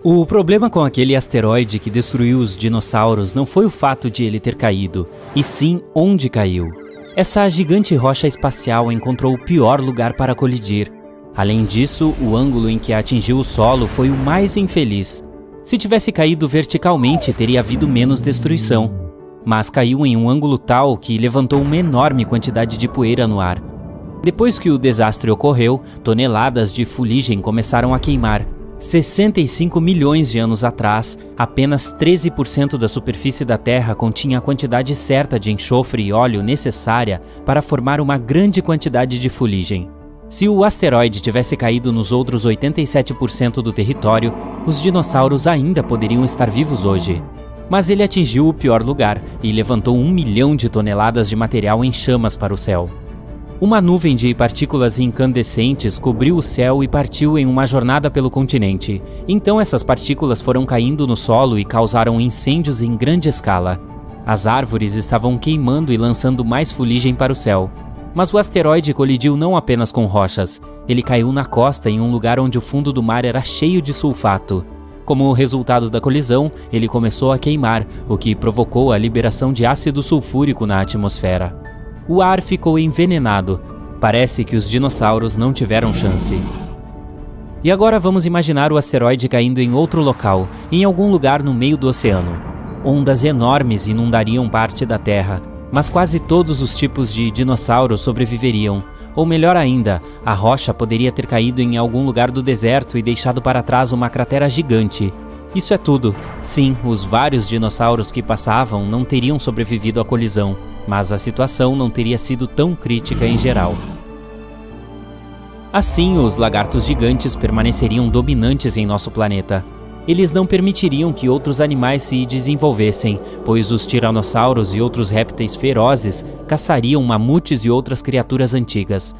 O problema com aquele asteroide que destruiu os dinossauros não foi o fato de ele ter caído, e sim onde caiu. Essa gigante rocha espacial encontrou o pior lugar para colidir. Além disso, o ângulo em que atingiu o solo foi o mais infeliz. Se tivesse caído verticalmente, teria havido menos destruição. Mas caiu em um ângulo tal que levantou uma enorme quantidade de poeira no ar. Depois que o desastre ocorreu, toneladas de fuligem começaram a queimar. 65 milhões de anos atrás, apenas 13% da superfície da Terra continha a quantidade certa de enxofre e óleo necessária para formar uma grande quantidade de fuligem. Se o asteroide tivesse caído nos outros 87% do território, os dinossauros ainda poderiam estar vivos hoje. Mas ele atingiu o pior lugar e levantou 1 milhão de toneladas de material em chamas para o céu. Uma nuvem de partículas incandescentes cobriu o céu e partiu em uma jornada pelo continente. Então essas partículas foram caindo no solo e causaram incêndios em grande escala. As árvores estavam queimando e lançando mais fuligem para o céu. Mas o asteroide colidiu não apenas com rochas. Ele caiu na costa em um lugar onde o fundo do mar era cheio de sulfato. Como resultado da colisão, ele começou a queimar, o que provocou a liberação de ácido sulfúrico na atmosfera. O ar ficou envenenado. Parece que os dinossauros não tiveram chance. E agora vamos imaginar o asteroide caindo em outro local, em algum lugar no meio do oceano. Ondas enormes inundariam parte da Terra, mas quase todos os tipos de dinossauros sobreviveriam. Ou melhor ainda, a rocha poderia ter caído em algum lugar do deserto e deixado para trás uma cratera gigante. Isso é tudo. Sim, os vários dinossauros que passavam não teriam sobrevivido à colisão, mas a situação não teria sido tão crítica em geral. Assim, os lagartos gigantes permaneceriam dominantes em nosso planeta. Eles não permitiriam que outros animais se desenvolvessem, pois os tiranossauros e outros répteis ferozes caçariam mamutes e outras criaturas antigas.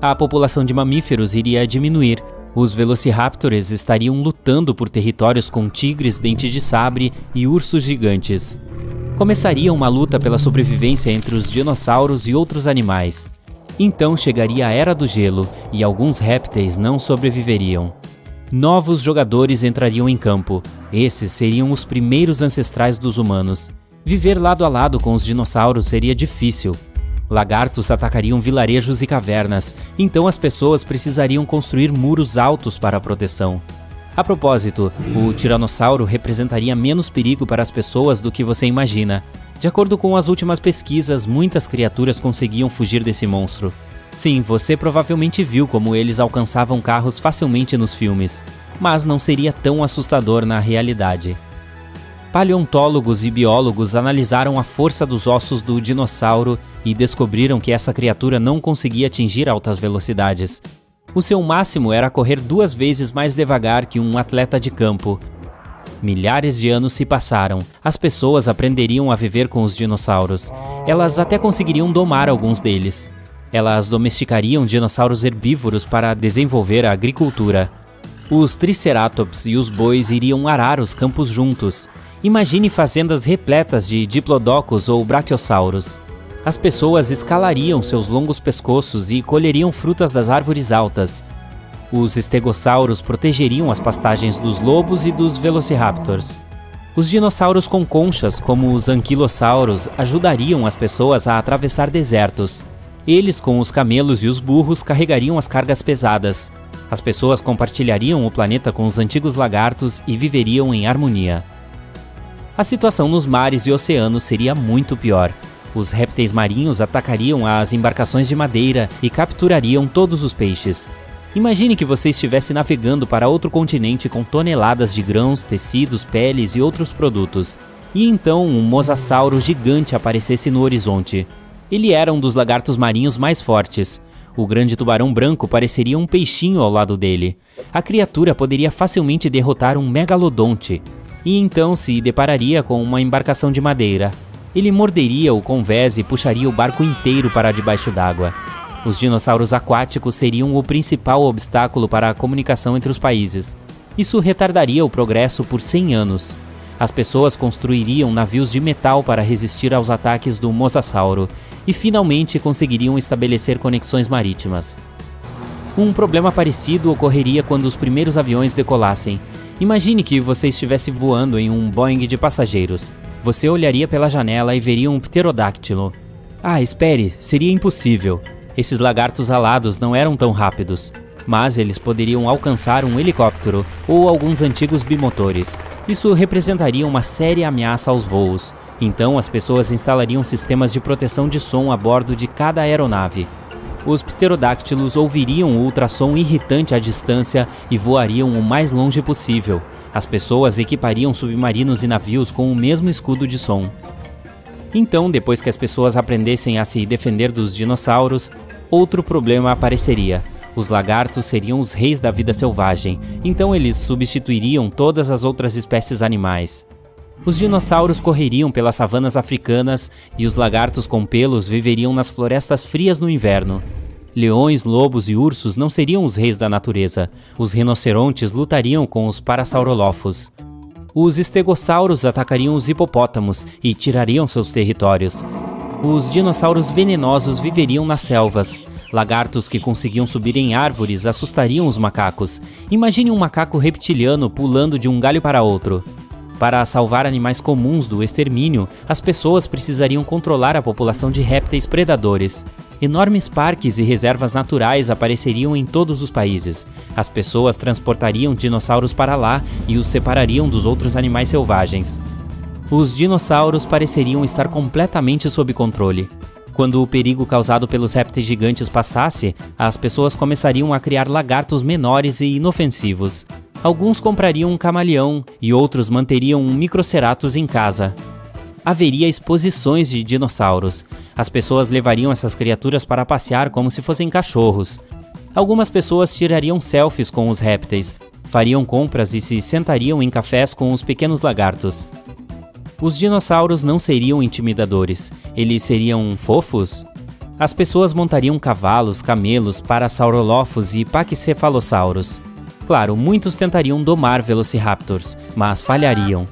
A população de mamíferos iria diminuir. Os velociraptors estariam lutando por territórios com tigres, dente de sabre e ursos gigantes. Começaria uma luta pela sobrevivência entre os dinossauros e outros animais. Então chegaria a Era do Gelo e alguns répteis não sobreviveriam. Novos jogadores entrariam em campo. Esses seriam os primeiros ancestrais dos humanos. Viver lado a lado com os dinossauros seria difícil. Lagartos atacariam vilarejos e cavernas, então as pessoas precisariam construir muros altos para a proteção. A propósito, o tiranossauro representaria menos perigo para as pessoas do que você imagina. De acordo com as últimas pesquisas, muitas criaturas conseguiam fugir desse monstro. Sim, você provavelmente viu como eles alcançavam carros facilmente nos filmes, mas não seria tão assustador na realidade. Paleontólogos e biólogos analisaram a força dos ossos do dinossauro e descobriram que essa criatura não conseguia atingir altas velocidades. O seu máximo era correr 2 vezes mais devagar que um atleta de campo. Milhares de anos se passaram. As pessoas aprenderiam a viver com os dinossauros. Elas até conseguiriam domar alguns deles. Elas domesticariam dinossauros herbívoros para desenvolver a agricultura. Os triceratops e os bois iriam arar os campos juntos. Imagine fazendas repletas de diplodocos ou braquiosauros. As pessoas escalariam seus longos pescoços e colheriam frutas das árvores altas. Os estegossauros protegeriam as pastagens dos lobos e dos velociraptors. Os dinossauros com conchas, como os anquilossauros, ajudariam as pessoas a atravessar desertos. Eles, com os camelos e os burros, carregariam as cargas pesadas. As pessoas compartilhariam o planeta com os antigos lagartos e viveriam em harmonia. A situação nos mares e oceanos seria muito pior. Os répteis marinhos atacariam as embarcações de madeira e capturariam todos os peixes. Imagine que você estivesse navegando para outro continente com toneladas de grãos, tecidos, peles e outros produtos. E então um mosassauro gigante aparecesse no horizonte. Ele era um dos lagartos marinhos mais fortes. O grande tubarão branco pareceria um peixinho ao lado dele. A criatura poderia facilmente derrotar um megalodonte. E então se depararia com uma embarcação de madeira. Ele morderia o convés e puxaria o barco inteiro para debaixo d'água. Os dinossauros aquáticos seriam o principal obstáculo para a comunicação entre os países. Isso retardaria o progresso por 100 anos. As pessoas construiriam navios de metal para resistir aos ataques do mosassauro e finalmente conseguiriam estabelecer conexões marítimas. Um problema parecido ocorreria quando os primeiros aviões decolassem. Imagine que você estivesse voando em um Boeing de passageiros. Você olharia pela janela e veria um pterodáctilo. Ah, espere, seria impossível. Esses lagartos alados não eram tão rápidos, mas eles poderiam alcançar um helicóptero ou alguns antigos bimotores. Isso representaria uma séria ameaça aos voos. Então as pessoas instalariam sistemas de proteção de som a bordo de cada aeronave. Os pterodáctilos ouviriam o ultrassom irritante à distância e voariam o mais longe possível. As pessoas equipariam submarinos e navios com o mesmo escudo de som. Então, depois que as pessoas aprendessem a se defender dos dinossauros, outro problema apareceria. Os lagartos seriam os reis da vida selvagem, então eles substituiriam todas as outras espécies animais. Os dinossauros correriam pelas savanas africanas e os lagartos com pelos viveriam nas florestas frias no inverno. Leões, lobos e ursos não seriam os reis da natureza. Os rinocerontes lutariam com os parasaurolófos. Os estegossauros atacariam os hipopótamos e tirariam seus territórios. Os dinossauros venenosos viveriam nas selvas. Lagartos que conseguiam subir em árvores assustariam os macacos. Imagine um macaco reptiliano pulando de um galho para outro. Para salvar animais comuns do extermínio, as pessoas precisariam controlar a população de répteis predadores. Enormes parques e reservas naturais apareceriam em todos os países. As pessoas transportariam dinossauros para lá e os separariam dos outros animais selvagens. Os dinossauros pareceriam estar completamente sob controle. Quando o perigo causado pelos répteis gigantes passasse, as pessoas começariam a criar lagartos menores e inofensivos. Alguns comprariam um camaleão e outros manteriam um microceratus em casa. Haveria exposições de dinossauros. As pessoas levariam essas criaturas para passear como se fossem cachorros. Algumas pessoas tirariam selfies com os répteis, fariam compras e se sentariam em cafés com os pequenos lagartos. Os dinossauros não seriam intimidadores, eles seriam fofos? As pessoas montariam cavalos, camelos, parasaurolófos e paquicefalossauros. Claro, muitos tentariam domar velociraptors, mas falhariam.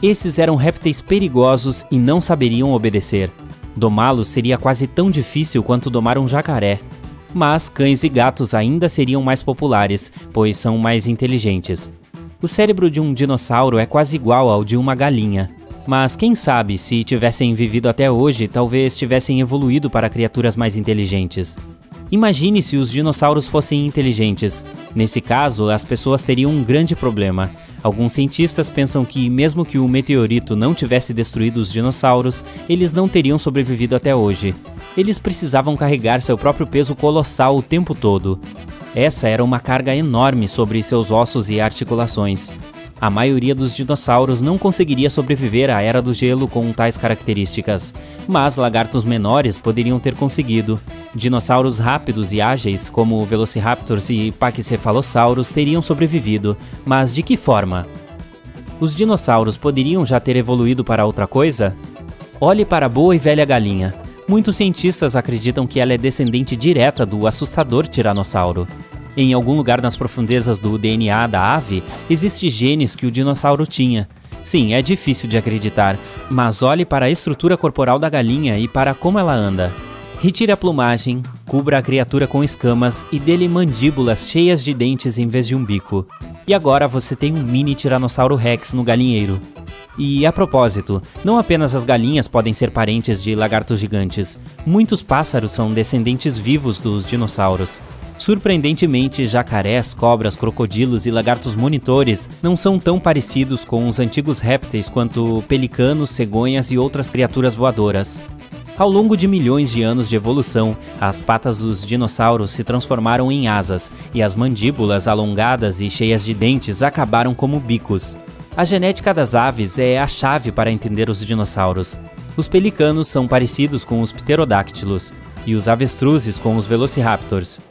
Esses eram répteis perigosos e não saberiam obedecer. Domá-los seria quase tão difícil quanto domar um jacaré. Mas cães e gatos ainda seriam mais populares, pois são mais inteligentes. O cérebro de um dinossauro é quase igual ao de uma galinha. Mas quem sabe, se tivessem vivido até hoje, talvez tivessem evoluído para criaturas mais inteligentes. Imagine se os dinossauros fossem inteligentes. Nesse caso, as pessoas teriam um grande problema. Alguns cientistas pensam que, mesmo que o meteorito não tivesse destruído os dinossauros, eles não teriam sobrevivido até hoje. Eles precisavam carregar seu próprio peso colossal o tempo todo. Essa era uma carga enorme sobre seus ossos e articulações. A maioria dos dinossauros não conseguiria sobreviver à Era do Gelo com tais características, mas lagartos menores poderiam ter conseguido. Dinossauros rápidos e ágeis, como velociraptors e paquicefalossauros, teriam sobrevivido, mas de que forma? Os dinossauros poderiam já ter evoluído para outra coisa? Olhe para a boa e velha galinha. Muitos cientistas acreditam que ela é descendente direta do assustador tiranossauro. Em algum lugar nas profundezas do DNA da ave, existem genes que o dinossauro tinha. Sim, é difícil de acreditar, mas olhe para a estrutura corporal da galinha e para como ela anda. Retire a plumagem, cubra a criatura com escamas e dê-lhe mandíbulas cheias de dentes em vez de um bico. E agora você tem um mini Tiranossauro Rex no galinheiro. E a propósito, não apenas as galinhas podem ser parentes de lagartos gigantes. Muitos pássaros são descendentes vivos dos dinossauros. Surpreendentemente, jacarés, cobras, crocodilos e lagartos monitores não são tão parecidos com os antigos répteis quanto pelicanos, cegonhas e outras criaturas voadoras. Ao longo de milhões de anos de evolução, as patas dos dinossauros se transformaram em asas e as mandíbulas alongadas e cheias de dentes acabaram como bicos. A genética das aves é a chave para entender os dinossauros. Os pelicanos são parecidos com os pterodáctilos e os avestruzes com os velociraptors.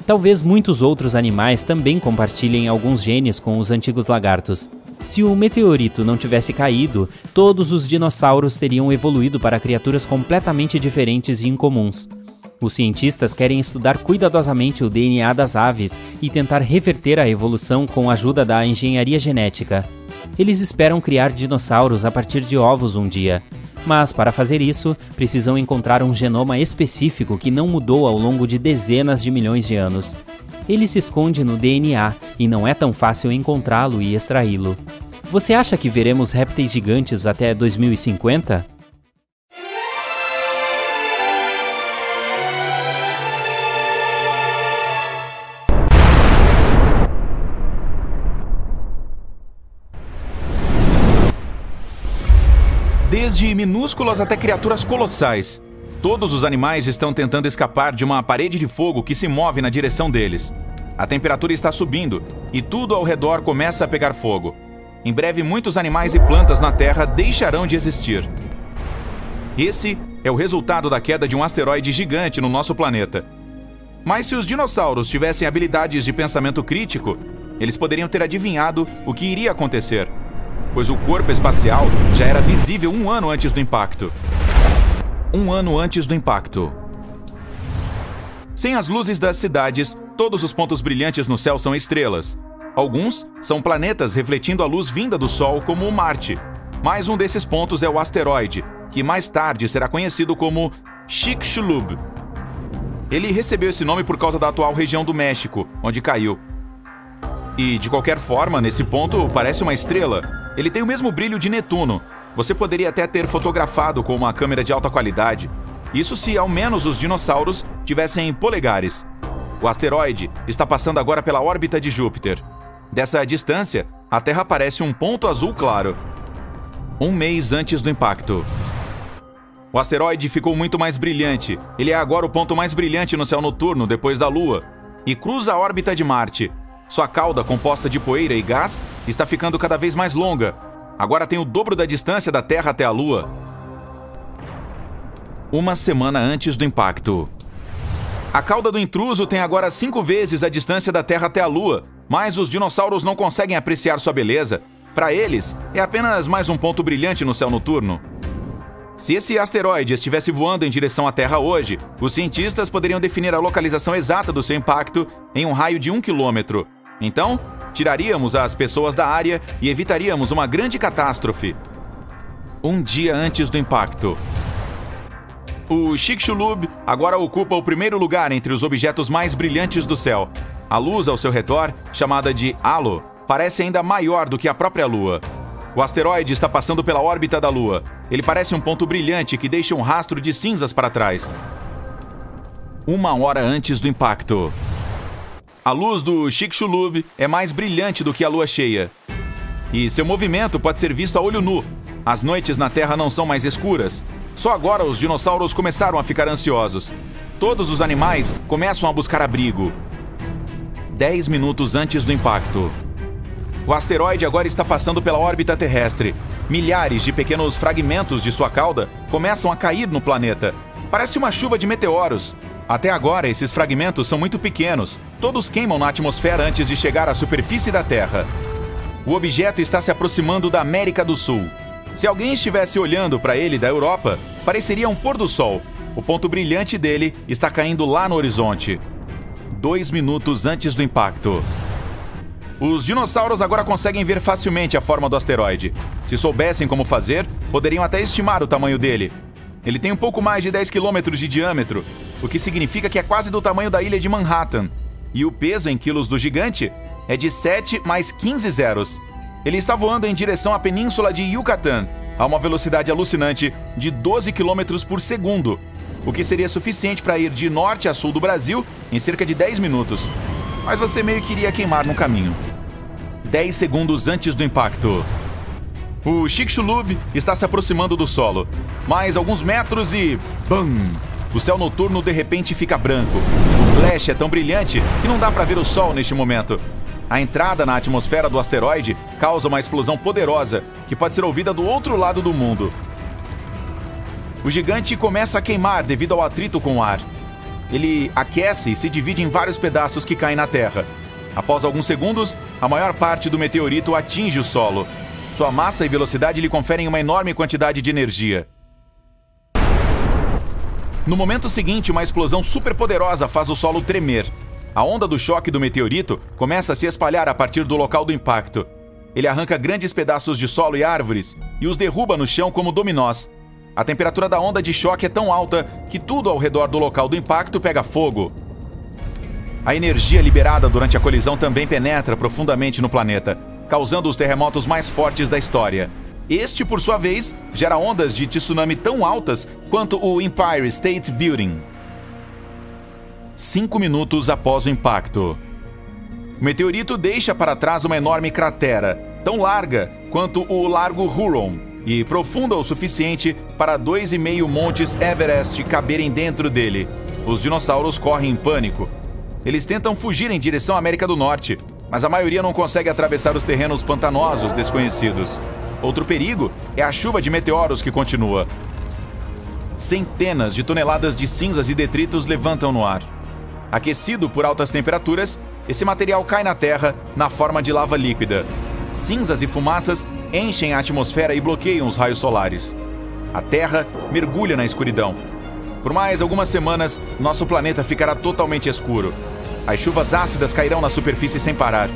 Talvez muitos outros animais também compartilhem alguns genes com os antigos lagartos. Se o meteorito não tivesse caído, todos os dinossauros teriam evoluído para criaturas completamente diferentes e incomuns. Os cientistas querem estudar cuidadosamente o DNA das aves e tentar reverter a evolução com a ajuda da engenharia genética. Eles esperam criar dinossauros a partir de ovos um dia. Mas, para fazer isso, precisam encontrar um genoma específico que não mudou ao longo de dezenas de milhões de anos. Ele se esconde no DNA e não é tão fácil encontrá-lo e extraí-lo. Você acha que veremos répteis gigantes até 2050? Desde minúsculas até criaturas colossais, todos os animais estão tentando escapar de uma parede de fogo que se move na direção deles. A temperatura está subindo e tudo ao redor começa a pegar fogo. Em breve, muitos animais e plantas na Terra deixarão de existir. Esse é o resultado da queda de um asteroide gigante no nosso planeta. Mas se os dinossauros tivessem habilidades de pensamento crítico, eles poderiam ter adivinhado o que iria acontecer, pois o corpo espacial já era visível um ano antes do impacto. Um ano antes do impacto. Sem as luzes das cidades, todos os pontos brilhantes no céu são estrelas. Alguns são planetas refletindo a luz vinda do Sol, como o Marte. Mais um desses pontos é o asteroide, que mais tarde será conhecido como Chicxulub. Ele recebeu esse nome por causa da atual região do México, onde caiu. E, de qualquer forma, nesse ponto parece uma estrela. Ele tem o mesmo brilho de Netuno. Você poderia até ter fotografado com uma câmera de alta qualidade. Isso se ao menos os dinossauros tivessem polegares. O asteroide está passando agora pela órbita de Júpiter. Dessa distância, a Terra parece um ponto azul claro. Um mês antes do impacto. O asteroide ficou muito mais brilhante. Ele é agora o ponto mais brilhante no céu noturno depois da Lua. E cruza a órbita de Marte. Sua cauda, composta de poeira e gás, está ficando cada vez mais longa. Agora tem o dobro da distância da Terra até a Lua. Uma semana antes do impacto. A cauda do intruso tem agora 5 vezes a distância da Terra até a Lua, mas os dinossauros não conseguem apreciar sua beleza. Para eles, é apenas mais um ponto brilhante no céu noturno. Se esse asteroide estivesse voando em direção à Terra hoje, os cientistas poderiam definir a localização exata do seu impacto em um raio de 1 quilômetro. Então, tiraríamos as pessoas da área e evitaríamos uma grande catástrofe. Um dia antes do impacto. O Chicxulub agora ocupa o primeiro lugar entre os objetos mais brilhantes do céu. A luz ao seu redor, chamada de halo, parece ainda maior do que a própria Lua. O asteroide está passando pela órbita da Lua. Ele parece um ponto brilhante que deixa um rastro de cinzas para trás. 1 hora antes do impacto. A luz do Chicxulub é mais brilhante do que a lua cheia. E seu movimento pode ser visto a olho nu. As noites na Terra não são mais escuras. Só agora os dinossauros começaram a ficar ansiosos. Todos os animais começam a buscar abrigo. 10 minutos antes do impacto. O asteroide agora está passando pela órbita terrestre. Milhares de pequenos fragmentos de sua cauda começam a cair no planeta. Parece uma chuva de meteoros. Até agora, esses fragmentos são muito pequenos. Todos queimam na atmosfera antes de chegar à superfície da Terra. O objeto está se aproximando da América do Sul. Se alguém estivesse olhando para ele da Europa, pareceria um pôr do sol. O ponto brilhante dele está caindo lá no horizonte. 2 minutos antes do impacto. Os dinossauros agora conseguem ver facilmente a forma do asteroide. Se soubessem como fazer, poderiam até estimar o tamanho dele. Ele tem um pouco mais de 10 quilômetros de diâmetro, o que significa que é quase do tamanho da ilha de Manhattan. E o peso em quilos do gigante é de 7 mais 15 zeros. Ele está voando em direção à península de Yucatán, a uma velocidade alucinante de 12 quilômetros por segundo, o que seria suficiente para ir de norte a sul do Brasil em cerca de 10 minutos. Mas você meio que iria queimar no caminho. 10 segundos antes do impacto. O Chicxulub está se aproximando do solo. Mais alguns metros e... BAM! O céu noturno de repente fica branco. O flash é tão brilhante que não dá para ver o sol neste momento. A entrada na atmosfera do asteroide causa uma explosão poderosa que pode ser ouvida do outro lado do mundo. O gigante começa a queimar devido ao atrito com o ar. Ele aquece e se divide em vários pedaços que caem na Terra. Após alguns segundos, a maior parte do meteorito atinge o solo. Sua massa e velocidade lhe conferem uma enorme quantidade de energia. No momento seguinte, uma explosão superpoderosa faz o solo tremer. A onda do choque do meteorito começa a se espalhar a partir do local do impacto. Ele arranca grandes pedaços de solo e árvores e os derruba no chão como dominós. A temperatura da onda de choque é tão alta que tudo ao redor do local do impacto pega fogo. A energia liberada durante a colisão também penetra profundamente no planeta, causando os terremotos mais fortes da história. Este, por sua vez, gera ondas de tsunami tão altas quanto o Empire State Building. 5 minutos após o impacto. O meteorito deixa para trás uma enorme cratera, tão larga quanto o Largo Huron, e profunda o suficiente para 2,5 montes Everest caberem dentro dele. Os dinossauros correm em pânico. Eles tentam fugir em direção à América do Norte, mas a maioria não consegue atravessar os terrenos pantanosos desconhecidos. Outro perigo é a chuva de meteoros que continua. Centenas de toneladas de cinzas e detritos levantam no ar. Aquecido por altas temperaturas, esse material cai na Terra na forma de lava líquida. Cinzas e fumaças enchem a atmosfera e bloqueiam os raios solares. A Terra mergulha na escuridão. Por mais algumas semanas, nosso planeta ficará totalmente escuro. As chuvas ácidas cairão na superfície sem parar.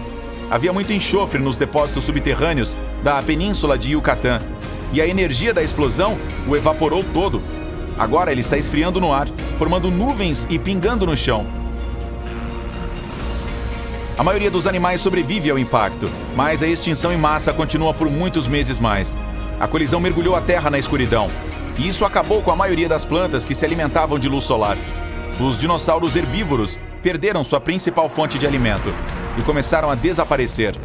Havia muito enxofre nos depósitos subterrâneos da península de Yucatán, e a energia da explosão o evaporou todo. Agora ele está esfriando no ar, formando nuvens e pingando no chão. A maioria dos animais sobrevive ao impacto, mas a extinção em massa continua por muitos meses mais. A colisão mergulhou a Terra na escuridão, e isso acabou com a maioria das plantas que se alimentavam de luz solar. Os dinossauros herbívoros perderam sua principal fonte de alimento e começaram a desaparecer.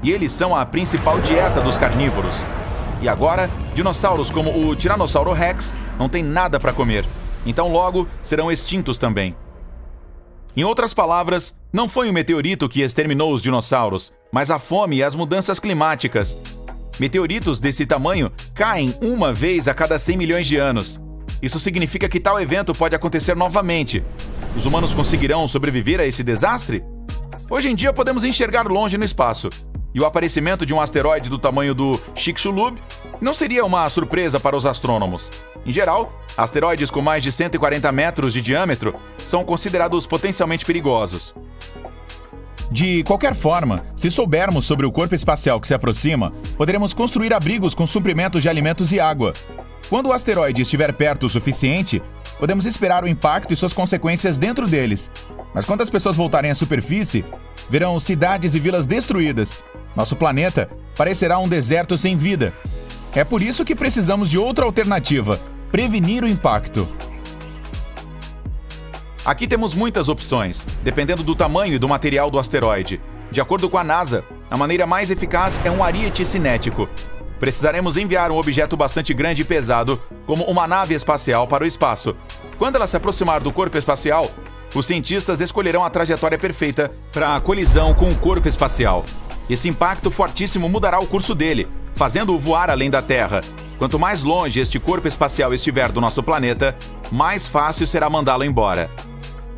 E eles são a principal dieta dos carnívoros. E agora, dinossauros como o Tiranossauro Rex não têm nada para comer, então logo serão extintos também. Em outras palavras, não foi o meteorito que exterminou os dinossauros, mas a fome e as mudanças climáticas. Meteoritos desse tamanho caem uma vez a cada 100 milhões de anos. Isso significa que tal evento pode acontecer novamente. Os humanos conseguirão sobreviver a esse desastre? Hoje em dia podemos enxergar longe no espaço, e o aparecimento de um asteroide do tamanho do Chicxulub não seria uma surpresa para os astrônomos. Em geral, asteroides com mais de 140 metros de diâmetro são considerados potencialmente perigosos. De qualquer forma, se soubermos sobre o corpo espacial que se aproxima, poderemos construir abrigos com suprimentos de alimentos e água. Quando o asteroide estiver perto o suficiente, podemos esperar o impacto e suas consequências dentro deles. Mas quando as pessoas voltarem à superfície, verão cidades e vilas destruídas. Nosso planeta parecerá um deserto sem vida. É por isso que precisamos de outra alternativa: prevenir o impacto. Aqui temos muitas opções, dependendo do tamanho e do material do asteroide. De acordo com a NASA, a maneira mais eficaz é um ariete cinético. Precisaremos enviar um objeto bastante grande e pesado, como uma nave espacial, para o espaço. Quando ela se aproximar do corpo espacial, os cientistas escolherão a trajetória perfeita para a colisão com o corpo espacial. Esse impacto fortíssimo mudará o curso dele, fazendo-o voar além da Terra. Quanto mais longe este corpo espacial estiver do nosso planeta, mais fácil será mandá-lo embora.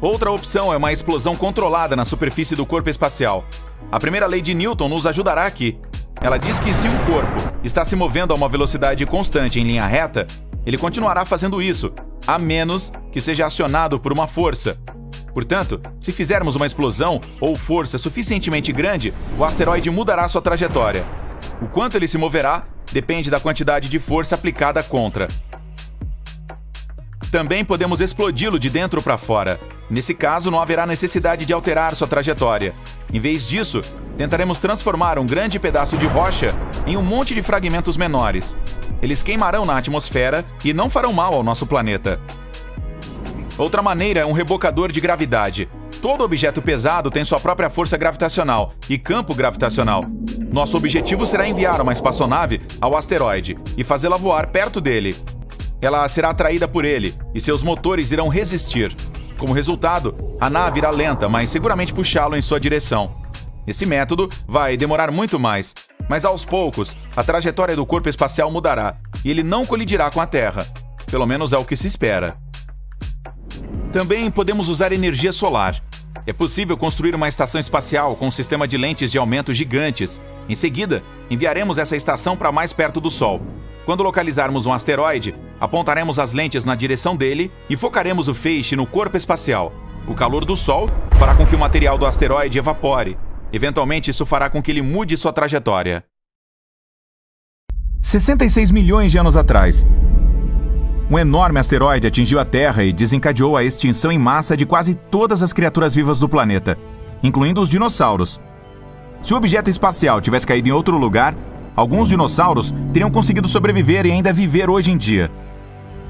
Outra opção é uma explosão controlada na superfície do corpo espacial. A primeira lei de Newton nos ajudará aqui. Ela diz que se um corpo está se movendo a uma velocidade constante em linha reta, ele continuará fazendo isso, a menos que seja acionado por uma força. Portanto, se fizermos uma explosão ou força suficientemente grande, o asteroide mudará sua trajetória. O quanto ele se moverá depende da quantidade de força aplicada contra. Também podemos explodi-lo de dentro para fora. Nesse caso, não haverá necessidade de alterar sua trajetória. Em vez disso, tentaremos transformar um grande pedaço de rocha em um monte de fragmentos menores. Eles queimarão na atmosfera e não farão mal ao nosso planeta. Outra maneira é um rebocador de gravidade. Todo objeto pesado tem sua própria força gravitacional e campo gravitacional. Nosso objetivo será enviar uma espaçonave ao asteroide e fazê-la voar perto dele. Ela será atraída por ele e seus motores irão resistir. Como resultado, a nave irá lenta, mas seguramente puxá-lo em sua direção. Esse método vai demorar muito mais, mas aos poucos, a trajetória do corpo espacial mudará e ele não colidirá com a Terra. Pelo menos é o que se espera. Também podemos usar energia solar. É possível construir uma estação espacial com um sistema de lentes de aumento gigantes. Em seguida, enviaremos essa estação para mais perto do Sol. Quando localizarmos um asteroide, apontaremos as lentes na direção dele e focaremos o feixe no corpo espacial. O calor do Sol fará com que o material do asteroide evapore. Eventualmente, isso fará com que ele mude sua trajetória. 66 milhões de anos atrás. um enorme asteroide atingiu a Terra e desencadeou a extinção em massa de quase todas as criaturas vivas do planeta, incluindo os dinossauros. Se o objeto espacial tivesse caído em outro lugar, alguns dinossauros teriam conseguido sobreviver e ainda viver hoje em dia.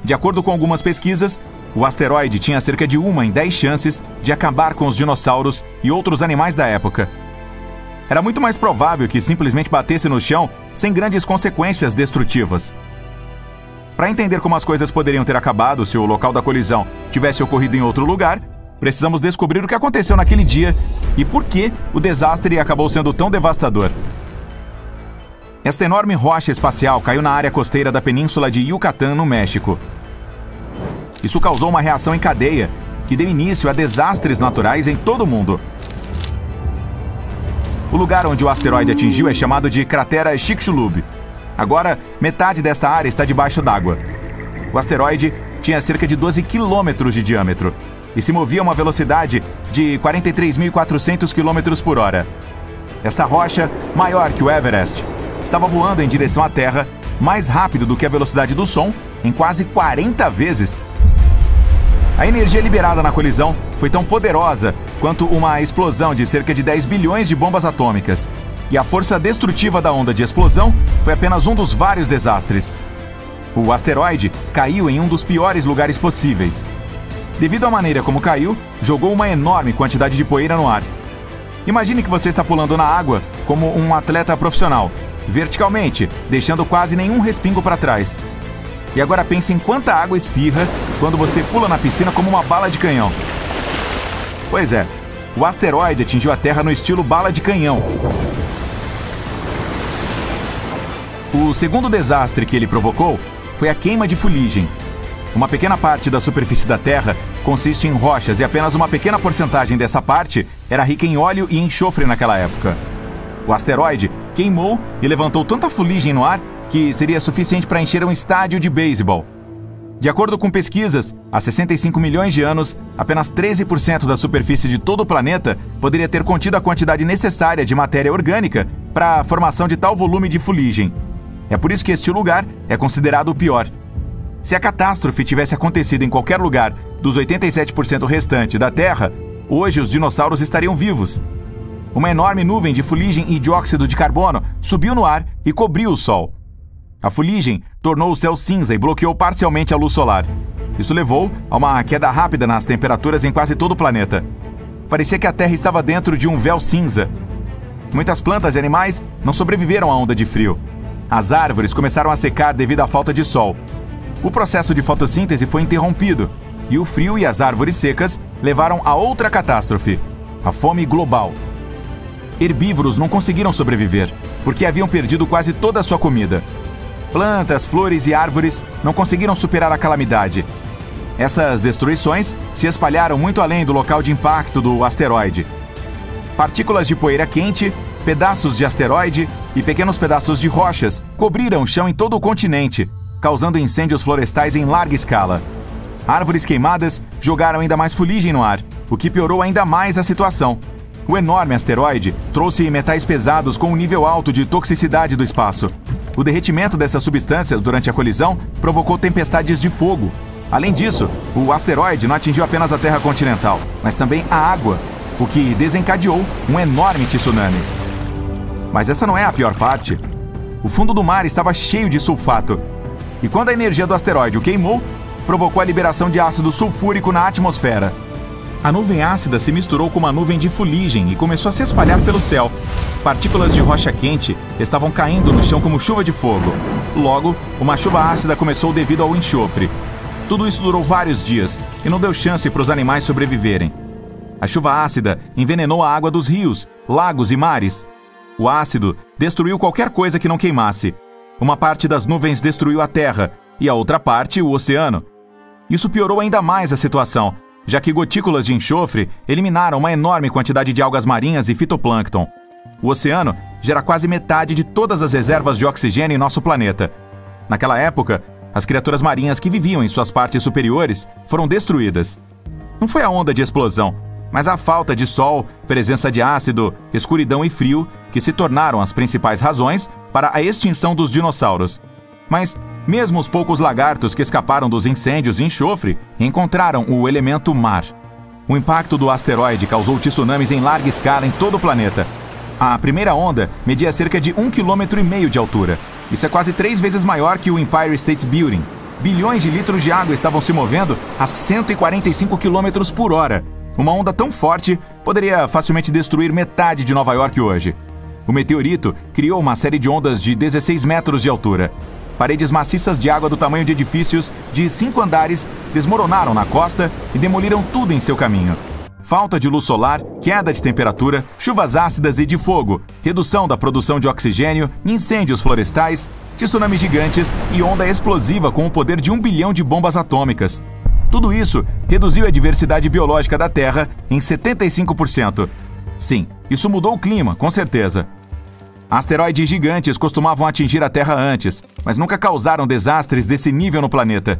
De acordo com algumas pesquisas, o asteroide tinha cerca de 1 em 10 chances de acabar com os dinossauros e outros animais da época. Era muito mais provável que simplesmente batesse no chão sem grandes consequências destrutivas. Para entender como as coisas poderiam ter acabado se o local da colisão tivesse ocorrido em outro lugar, precisamos descobrir o que aconteceu naquele dia e por que o desastre acabou sendo tão devastador. Esta enorme rocha espacial caiu na área costeira da península de Yucatán, no México. Isso causou uma reação em cadeia que deu início a desastres naturais em todo o mundo. O lugar onde o asteroide atingiu é chamado de cratera Chicxulub. Agora, metade desta área está debaixo d'água. O asteroide tinha cerca de 12 quilômetros de diâmetro e se movia a uma velocidade de 43.400 km por hora. Esta rocha, maior que o Everest, estava voando em direção à Terra mais rápido do que a velocidade do som em quase 40 vezes. A energia liberada na colisão foi tão poderosa quanto uma explosão de cerca de 10 bilhões de bombas atômicas. E a força destrutiva da onda de explosão foi apenas um dos vários desastres. O asteroide caiu em um dos piores lugares possíveis. Devido à maneira como caiu, jogou uma enorme quantidade de poeira no ar. Imagine que você está pulando na água como um atleta profissional, verticalmente, deixando quase nenhum respingo para trás. E agora pense em quanta água espirra quando você pula na piscina como uma bala de canhão. Pois é, o asteroide atingiu a Terra no estilo bala de canhão. O segundo desastre que ele provocou foi a queima de fuligem. Uma pequena parte da superfície da Terra consiste em rochas e apenas uma pequena porcentagem dessa parte era rica em óleo e enxofre naquela época. O asteroide queimou e levantou tanta fuligem no ar que seria suficiente para encher um estádio de beisebol. De acordo com pesquisas, há 65 milhões de anos, apenas 13% da superfície de todo o planeta poderia ter contido a quantidade necessária de matéria orgânica para a formação de tal volume de fuligem. É por isso que este lugar é considerado o pior. Se a catástrofe tivesse acontecido em qualquer lugar dos 87% restante da Terra, hoje os dinossauros estariam vivos. Uma enorme nuvem de fuligem e dióxido de carbono subiu no ar e cobriu o Sol. A fuligem tornou o céu cinza e bloqueou parcialmente a luz solar. Isso levou a uma queda rápida nas temperaturas em quase todo o planeta. Parecia que a Terra estava dentro de um véu cinza. Muitas plantas e animais não sobreviveram à onda de frio. As árvores começaram a secar devido à falta de sol. O processo de fotossíntese foi interrompido e o frio e as árvores secas levaram a outra catástrofe, a fome global. Herbívoros não conseguiram sobreviver porque haviam perdido quase toda a sua comida. Plantas, flores e árvores não conseguiram superar a calamidade. Essas destruições se espalharam muito além do local de impacto do asteroide. Partículas de poeira quente, pedaços de asteroide e pequenos pedaços de rochas cobriram o chão em todo o continente, causando incêndios florestais em larga escala. Árvores queimadas jogaram ainda mais fuligem no ar, o que piorou ainda mais a situação. O enorme asteroide trouxe metais pesados com um nível alto de toxicidade do espaço. O derretimento dessas substâncias durante a colisão provocou tempestades de fogo. Além disso, o asteroide não atingiu apenas a Terra continental, mas também a água, o que desencadeou um enorme tsunami. Mas essa não é a pior parte. O fundo do mar estava cheio de sulfato. E quando a energia do asteroide o queimou, provocou a liberação de ácido sulfúrico na atmosfera. A nuvem ácida se misturou com uma nuvem de fuligem e começou a se espalhar pelo céu. Partículas de rocha quente estavam caindo no chão como chuva de fogo. Logo, uma chuva ácida começou devido ao enxofre. Tudo isso durou vários dias e não deu chance para os animais sobreviverem. A chuva ácida envenenou a água dos rios, lagos e mares. O ácido destruiu qualquer coisa que não queimasse. Uma parte das nuvens destruiu a terra e a outra parte o oceano. Isso piorou ainda mais a situação, já que gotículas de enxofre eliminaram uma enorme quantidade de algas marinhas e fitoplâncton. O oceano gera quase metade de todas as reservas de oxigênio em nosso planeta. Naquela época, as criaturas marinhas que viviam em suas partes superiores foram destruídas. Não foi a onda de explosão, mas a falta de sol, presença de ácido, escuridão e frio que se tornaram as principais razões para a extinção dos dinossauros. Mas, mesmo os poucos lagartos que escaparam dos incêndios de enxofre encontraram o elemento mar. O impacto do asteroide causou tsunamis em larga escala em todo o planeta. A primeira onda media cerca de 1,5 km de altura. Isso é quase 3 vezes maior que o Empire State Building. Bilhões de litros de água estavam se movendo a 145 km por hora. Uma onda tão forte poderia facilmente destruir metade de Nova York hoje. O meteorito criou uma série de ondas de 16 metros de altura. Paredes maciças de água do tamanho de edifícios de 5 andares desmoronaram na costa e demoliram tudo em seu caminho. Falta de luz solar, queda de temperatura, chuvas ácidas e de fogo, redução da produção de oxigênio, incêndios florestais, tsunamis gigantes e onda explosiva com o poder de 1 bilhão de bombas atômicas. Tudo isso reduziu a diversidade biológica da Terra em 75%. Sim, isso mudou o clima, com certeza. Asteroides gigantes costumavam atingir a Terra antes, mas nunca causaram desastres desse nível no planeta.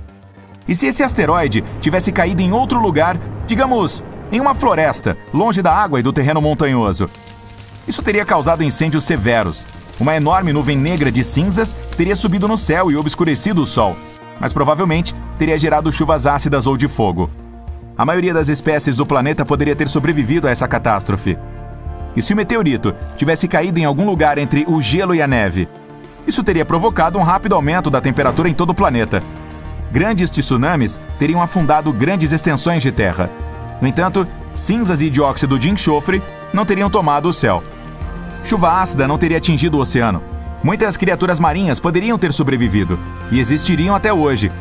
E se esse asteroide tivesse caído em outro lugar, digamos, em uma floresta, longe da água e do terreno montanhoso? Isso teria causado incêndios severos. Uma enorme nuvem negra de cinzas teria subido no céu e obscurecido o sol, mas provavelmente teria gerado chuvas ácidas ou de fogo. A maioria das espécies do planeta poderia ter sobrevivido a essa catástrofe. E se o meteorito tivesse caído em algum lugar entre o gelo e a neve? Isso teria provocado um rápido aumento da temperatura em todo o planeta. Grandes tsunamis teriam afundado grandes extensões de terra. No entanto, cinzas e dióxido de enxofre não teriam tomado o céu. Chuva ácida não teria atingido o oceano. Muitas criaturas marinhas poderiam ter sobrevivido e existiriam até hoje.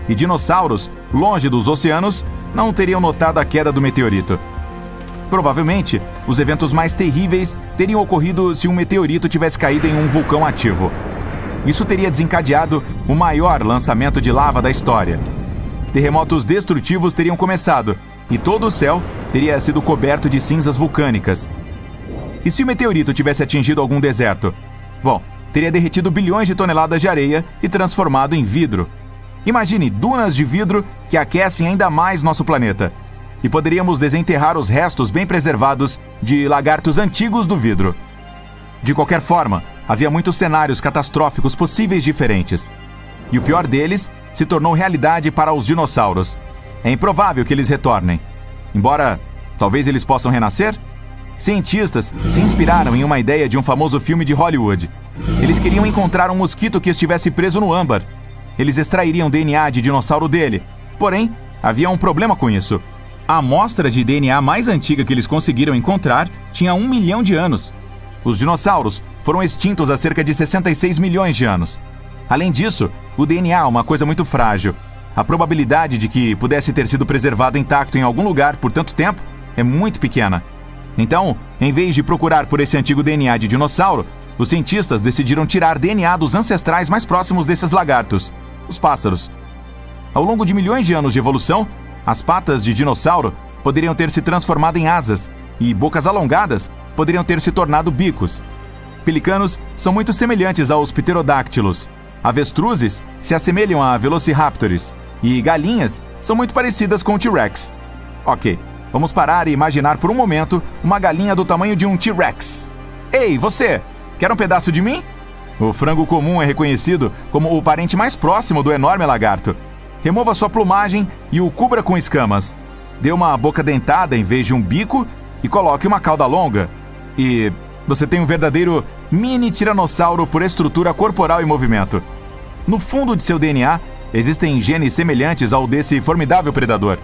E dinossauros, longe dos oceanos, não teriam notado a queda do meteorito. Provavelmente, os eventos mais terríveis teriam ocorrido se um meteorito tivesse caído em um vulcão ativo. Isso teria desencadeado o maior lançamento de lava da história. Terremotos destrutivos teriam começado e todo o céu teria sido coberto de cinzas vulcânicas. E se o meteorito tivesse atingido algum deserto? Bom, teria derretido bilhões de toneladas de areia e transformado em vidro. Imagine dunas de vidro que aquecem ainda mais nosso planeta. E poderíamos desenterrar os restos bem preservados de lagartos antigos do vidro. De qualquer forma, havia muitos cenários catastróficos possíveis diferentes. E o pior deles se tornou realidade para os dinossauros. É improvável que eles retornem. Embora, talvez eles possam renascer? Cientistas se inspiraram em uma ideia de um famoso filme de Hollywood. Eles queriam encontrar um mosquito que estivesse preso no âmbar. Eles extrairiam DNA de dinossauro dele. Porém, havia um problema com isso. A amostra de DNA mais antiga que eles conseguiram encontrar tinha 1 milhão de anos. Os dinossauros foram extintos há cerca de 66 milhões de anos. Além disso, o DNA é uma coisa muito frágil. A probabilidade de que pudesse ter sido preservado intacto em algum lugar por tanto tempo é muito pequena. Então, em vez de procurar por esse antigo DNA de dinossauro, os cientistas decidiram tirar DNA dos ancestrais mais próximos desses lagartos, os pássaros. Ao longo de milhões de anos de evolução, as patas de dinossauro poderiam ter se transformado em asas e bocas alongadas poderiam ter se tornado bicos. Pelicanos são muito semelhantes aos pterodáctilos. Avestruzes se assemelham a velociraptors e galinhas são muito parecidas com o T-Rex. Ok, vamos parar e imaginar por um momento uma galinha do tamanho de um T-Rex. Ei, você! Quer um pedaço de mim? O frango comum é reconhecido como o parente mais próximo do enorme lagarto. Remova sua plumagem e o cubra com escamas. Dê uma boca dentada em vez de um bico e coloque uma cauda longa. E você tem um verdadeiro mini tiranossauro por estrutura corporal e movimento. No fundo de seu DNA, existem genes semelhantes ao desse formidável predador.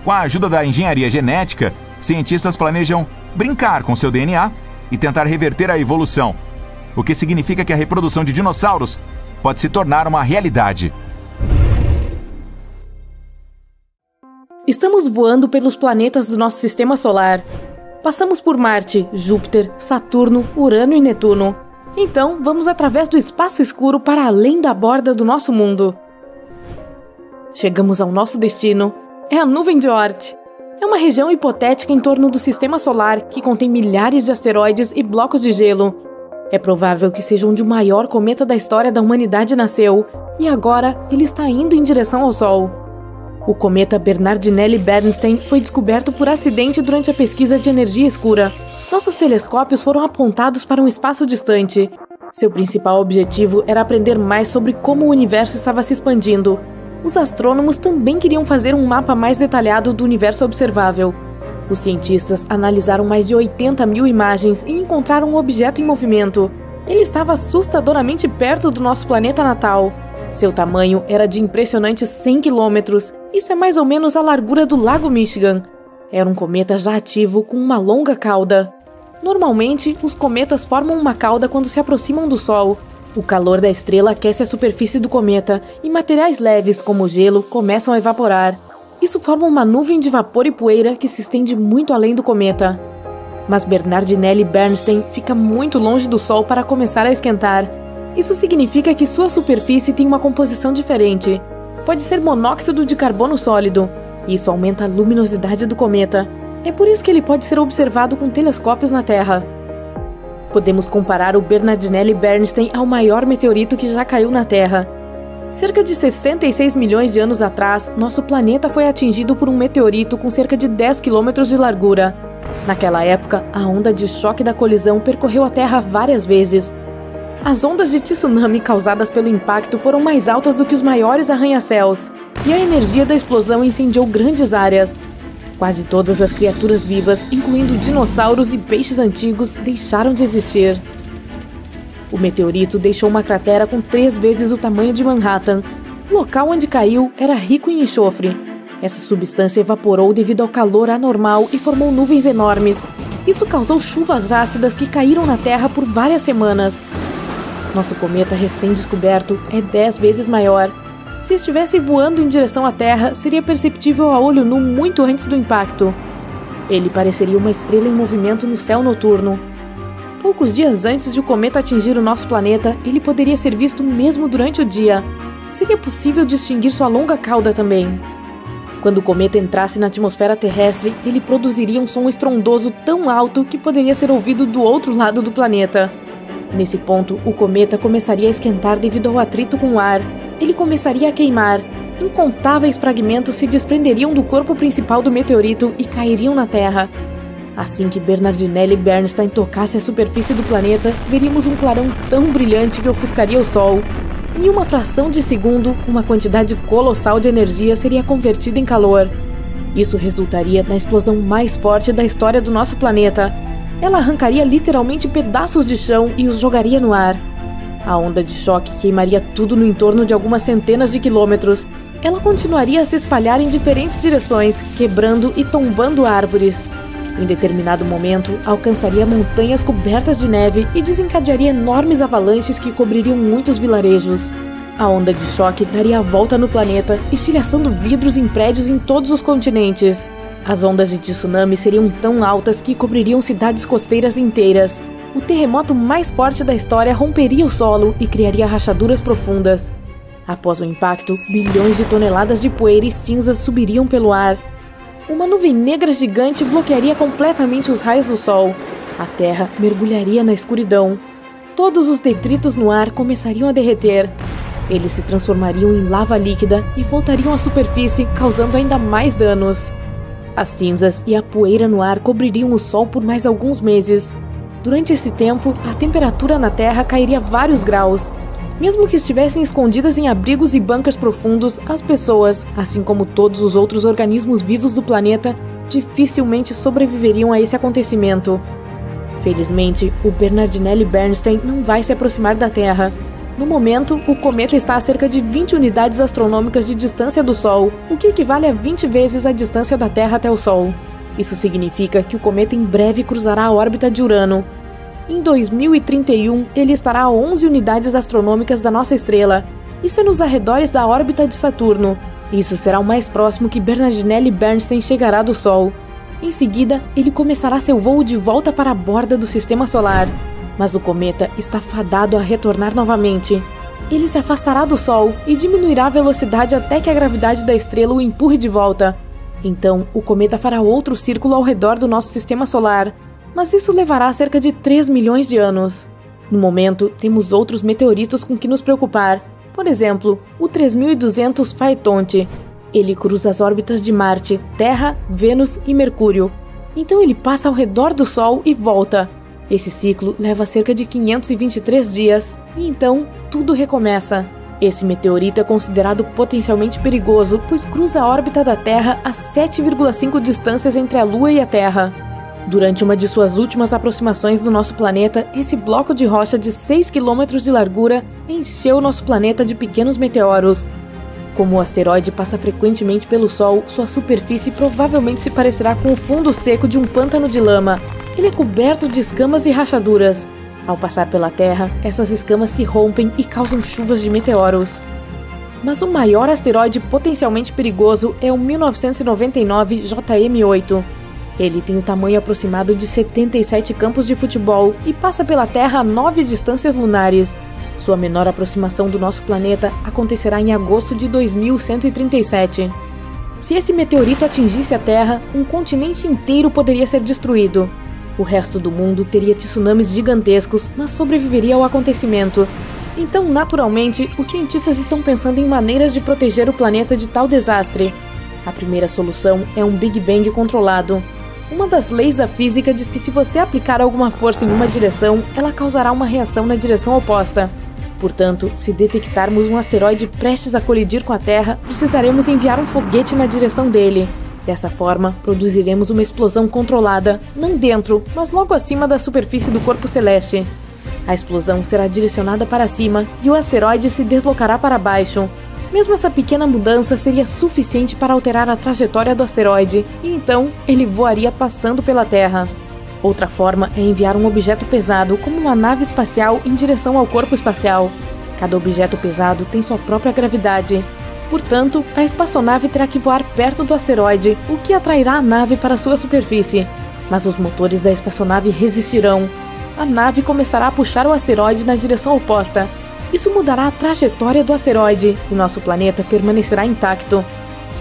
Com a ajuda da engenharia genética, cientistas planejam brincar com seu DNA e tentar reverter a evolução, o que significa que a reprodução de dinossauros pode se tornar uma realidade. Estamos voando pelos planetas do nosso sistema solar. Passamos por Marte, Júpiter, Saturno, Urano e Netuno. Então, vamos através do espaço escuro para além da borda do nosso mundo. Chegamos ao nosso destino. É a nuvem de Oort. É uma região hipotética em torno do sistema solar que contém milhares de asteroides e blocos de gelo. É provável que seja onde o maior cometa da história da humanidade nasceu, e agora ele está indo em direção ao Sol. O cometa Bernardinelli-Bernstein foi descoberto por acidente durante a pesquisa de energia escura. Nossos telescópios foram apontados para um espaço distante. Seu principal objetivo era aprender mais sobre como o universo estava se expandindo. Os astrônomos também queriam fazer um mapa mais detalhado do universo observável. Os cientistas analisaram mais de 80 mil imagens e encontraram um objeto em movimento. Ele estava assustadoramente perto do nosso planeta natal. Seu tamanho era de impressionantes 100 quilômetros. Isso é mais ou menos a largura do Lago Michigan. Era um cometa já ativo com uma longa cauda. Normalmente, os cometas formam uma cauda quando se aproximam do Sol. O calor da estrela aquece a superfície do cometa e materiais leves, como o gelo, começam a evaporar. Isso forma uma nuvem de vapor e poeira que se estende muito além do cometa. Mas Bernardinelli Bernstein fica muito longe do Sol para começar a esquentar. Isso significa que sua superfície tem uma composição diferente. Pode ser monóxido de carbono sólido. Isso aumenta a luminosidade do cometa. É por isso que ele pode ser observado com telescópios na Terra. Podemos comparar o Bernardinelli Bernstein ao maior meteorito que já caiu na Terra. Cerca de 66 milhões de anos atrás, nosso planeta foi atingido por um meteorito com cerca de 10 quilômetros de largura. Naquela época, a onda de choque da colisão percorreu a Terra várias vezes. As ondas de tsunami causadas pelo impacto foram mais altas do que os maiores arranha-céus, e a energia da explosão incendiou grandes áreas. Quase todas as criaturas vivas, incluindo dinossauros e peixes antigos, deixaram de existir. O meteorito deixou uma cratera com 3 vezes o tamanho de Manhattan. O local onde caiu era rico em enxofre. Essa substância evaporou devido ao calor anormal e formou nuvens enormes. Isso causou chuvas ácidas que caíram na Terra por várias semanas. Nosso cometa recém-descoberto é 10 vezes maior. Se estivesse voando em direção à Terra, seria perceptível a olho nu muito antes do impacto. Ele pareceria uma estrela em movimento no céu noturno. Poucos dias antes de o cometa atingir o nosso planeta, ele poderia ser visto mesmo durante o dia. Seria possível distinguir sua longa cauda também. Quando o cometa entrasse na atmosfera terrestre, ele produziria um som estrondoso tão alto que poderia ser ouvido do outro lado do planeta. Nesse ponto, o cometa começaria a esquentar devido ao atrito com o ar. Ele começaria a queimar. Incontáveis fragmentos se desprenderiam do corpo principal do meteorito e cairiam na Terra. Assim que Bernardinelli Bernstein tocasse a superfície do planeta, veríamos um clarão tão brilhante que ofuscaria o Sol. Em uma fração de segundo, uma quantidade colossal de energia seria convertida em calor. Isso resultaria na explosão mais forte da história do nosso planeta. Ela arrancaria literalmente pedaços de chão e os jogaria no ar. A onda de choque queimaria tudo no entorno de algumas centenas de quilômetros. Ela continuaria a se espalhar em diferentes direções, quebrando e tombando árvores. Em determinado momento, alcançaria montanhas cobertas de neve e desencadearia enormes avalanches que cobririam muitos vilarejos. A onda de choque daria a volta no planeta, estilhaçando vidros em prédios em todos os continentes. As ondas de tsunami seriam tão altas que cobririam cidades costeiras inteiras. O terremoto mais forte da história romperia o solo e criaria rachaduras profundas. Após o impacto, bilhões de toneladas de poeira e cinzas subiriam pelo ar. Uma nuvem negra gigante bloquearia completamente os raios do Sol. A Terra mergulharia na escuridão. Todos os detritos no ar começariam a derreter. Eles se transformariam em lava líquida e voltariam à superfície, causando ainda mais danos. As cinzas e a poeira no ar cobririam o Sol por mais alguns meses. Durante esse tempo, a temperatura na Terra cairia vários graus. Mesmo que estivessem escondidas em abrigos e bunkers profundos, as pessoas, assim como todos os outros organismos vivos do planeta, dificilmente sobreviveriam a esse acontecimento. Felizmente, o Bernardinelli Bernstein não vai se aproximar da Terra. No momento, o cometa está a cerca de 20 unidades astronômicas de distância do Sol, o que equivale a 20 vezes a distância da Terra até o Sol. Isso significa que o cometa em breve cruzará a órbita de Urano. Em 2031, ele estará a 11 unidades astronômicas da nossa estrela. Isso é nos arredores da órbita de Saturno. Isso será o mais próximo que Bernardinelli Bernstein chegará do Sol. Em seguida, ele começará seu voo de volta para a borda do Sistema Solar. Mas o cometa está fadado a retornar novamente. Ele se afastará do Sol e diminuirá a velocidade até que a gravidade da estrela o empurre de volta. Então, o cometa fará outro círculo ao redor do nosso Sistema Solar. Mas isso levará cerca de 3 milhões de anos. No momento, temos outros meteoritos com que nos preocupar. Por exemplo, o 3200 Phaethonte. Ele cruza as órbitas de Marte, Terra, Vênus e Mercúrio. Então ele passa ao redor do Sol e volta. Esse ciclo leva cerca de 523 dias, e então tudo recomeça. Esse meteorito é considerado potencialmente perigoso, pois cruza a órbita da Terra a 7,5 distâncias entre a Lua e a Terra. Durante uma de suas últimas aproximações do nosso planeta, esse bloco de rocha de 6 km de largura encheu nosso planeta de pequenos meteoros. Como o asteroide passa frequentemente pelo Sol, sua superfície provavelmente se parecerá com o fundo seco de um pântano de lama. Ele é coberto de escamas e rachaduras. Ao passar pela Terra, essas escamas se rompem e causam chuvas de meteoros. Mas o maior asteroide potencialmente perigoso é o 1999 JM8. Ele tem o tamanho aproximado de 77 campos de futebol e passa pela Terra a 9 distâncias lunares. Sua menor aproximação do nosso planeta acontecerá em agosto de 2137. Se esse meteorito atingisse a Terra, um continente inteiro poderia ser destruído. O resto do mundo teria tsunamis gigantescos, mas sobreviveria ao acontecimento. Então, naturalmente, os cientistas estão pensando em maneiras de proteger o planeta de tal desastre. A primeira solução é um Big Bang controlado. Uma das leis da física diz que se você aplicar alguma força em uma direção, ela causará uma reação na direção oposta. Portanto, se detectarmos um asteroide prestes a colidir com a Terra, precisaremos enviar um foguete na direção dele. Dessa forma, produziremos uma explosão controlada, não dentro, mas logo acima da superfície do corpo celeste. A explosão será direcionada para cima e o asteroide se deslocará para baixo. Mesmo essa pequena mudança seria suficiente para alterar a trajetória do asteroide, e então ele voaria passando pela Terra. Outra forma é enviar um objeto pesado, como uma nave espacial, em direção ao corpo espacial. Cada objeto pesado tem sua própria gravidade. Portanto, a espaçonave terá que voar perto do asteroide, o que atrairá a nave para sua superfície. Mas os motores da espaçonave resistirão. A nave começará a puxar o asteroide na direção oposta. Isso mudará a trajetória do asteroide e nosso planeta permanecerá intacto.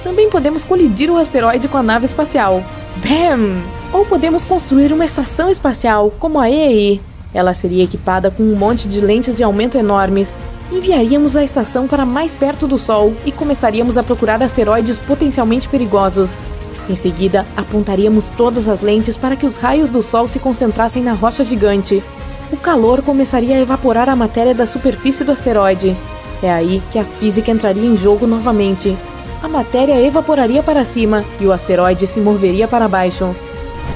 Também podemos colidir o asteroide com a nave espacial. BAM! Ou podemos construir uma estação espacial, como a EEI. Ela seria equipada com um monte de lentes de aumento enormes. Enviaríamos a estação para mais perto do Sol e começaríamos a procurar asteroides potencialmente perigosos. Em seguida, apontaríamos todas as lentes para que os raios do Sol se concentrassem na rocha gigante. O calor começaria a evaporar a matéria da superfície do asteroide. É aí que a física entraria em jogo novamente. A matéria evaporaria para cima e o asteroide se moveria para baixo.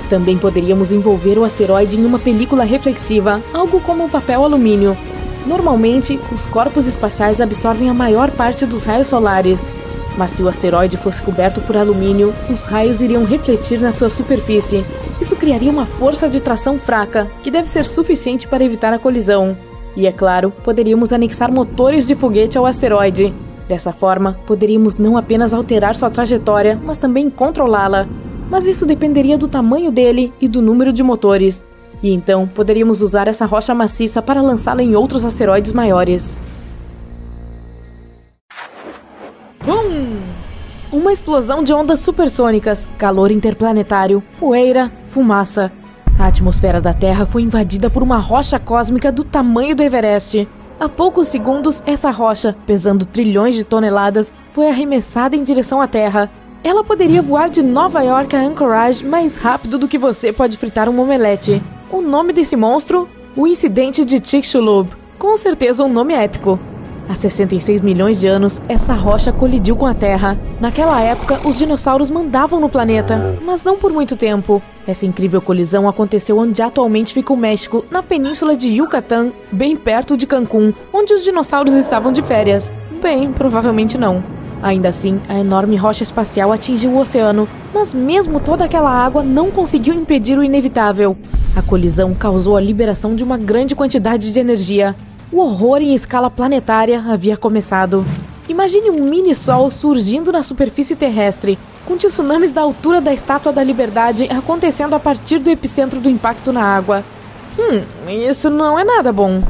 Também poderíamos envolver o asteroide em uma película reflexiva, algo como papel alumínio. Normalmente, os corpos espaciais absorvem a maior parte dos raios solares. Mas se o asteroide fosse coberto por alumínio, os raios iriam refletir na sua superfície. Isso criaria uma força de tração fraca, que deve ser suficiente para evitar a colisão. E, é claro, poderíamos anexar motores de foguete ao asteroide. Dessa forma, poderíamos não apenas alterar sua trajetória, mas também controlá-la. Mas isso dependeria do tamanho dele e do número de motores. E então, poderíamos usar essa rocha maciça para lançá-la em outros asteroides maiores. Bum! Uma explosão de ondas supersônicas, calor interplanetário, poeira, fumaça. A atmosfera da Terra foi invadida por uma rocha cósmica do tamanho do Everest. Há poucos segundos, essa rocha, pesando trilhões de toneladas, foi arremessada em direção à Terra. Ela poderia voar de Nova York a Anchorage mais rápido do que você pode fritar um omelete. O nome desse monstro? O incidente de Chicxulub. Com certeza um nome épico. Há 66 milhões de anos, essa rocha colidiu com a Terra. Naquela época, os dinossauros mandavam no planeta, mas não por muito tempo. Essa incrível colisão aconteceu onde atualmente fica o México, na península de Yucatán, bem perto de Cancún, onde os dinossauros estavam de férias. Bem, provavelmente não. Ainda assim, a enorme rocha espacial atingiu o oceano, mas mesmo toda aquela água não conseguiu impedir o inevitável. A colisão causou a liberação de uma grande quantidade de energia. O horror em escala planetária havia começado. Imagine um mini-sol surgindo na superfície terrestre, com tsunamis da altura da Estátua da Liberdade acontecendo a partir do epicentro do impacto na água. Isso não é nada bom.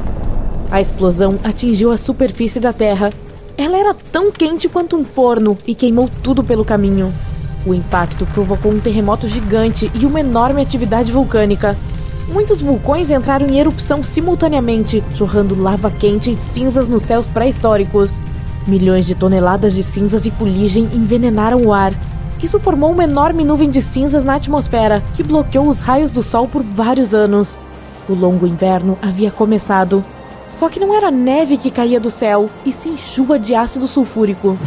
A explosão atingiu a superfície da Terra. Ela era tão quente quanto um forno e queimou tudo pelo caminho. O impacto provocou um terremoto gigante e uma enorme atividade vulcânica. Muitos vulcões entraram em erupção simultaneamente, jorrando lava quente e cinzas nos céus pré-históricos. Milhões de toneladas de cinzas e fuligem envenenaram o ar. Isso formou uma enorme nuvem de cinzas na atmosfera, que bloqueou os raios do Sol por vários anos. O longo inverno havia começado. Só que não era neve que caía do céu, e sim chuva de ácido sulfúrico.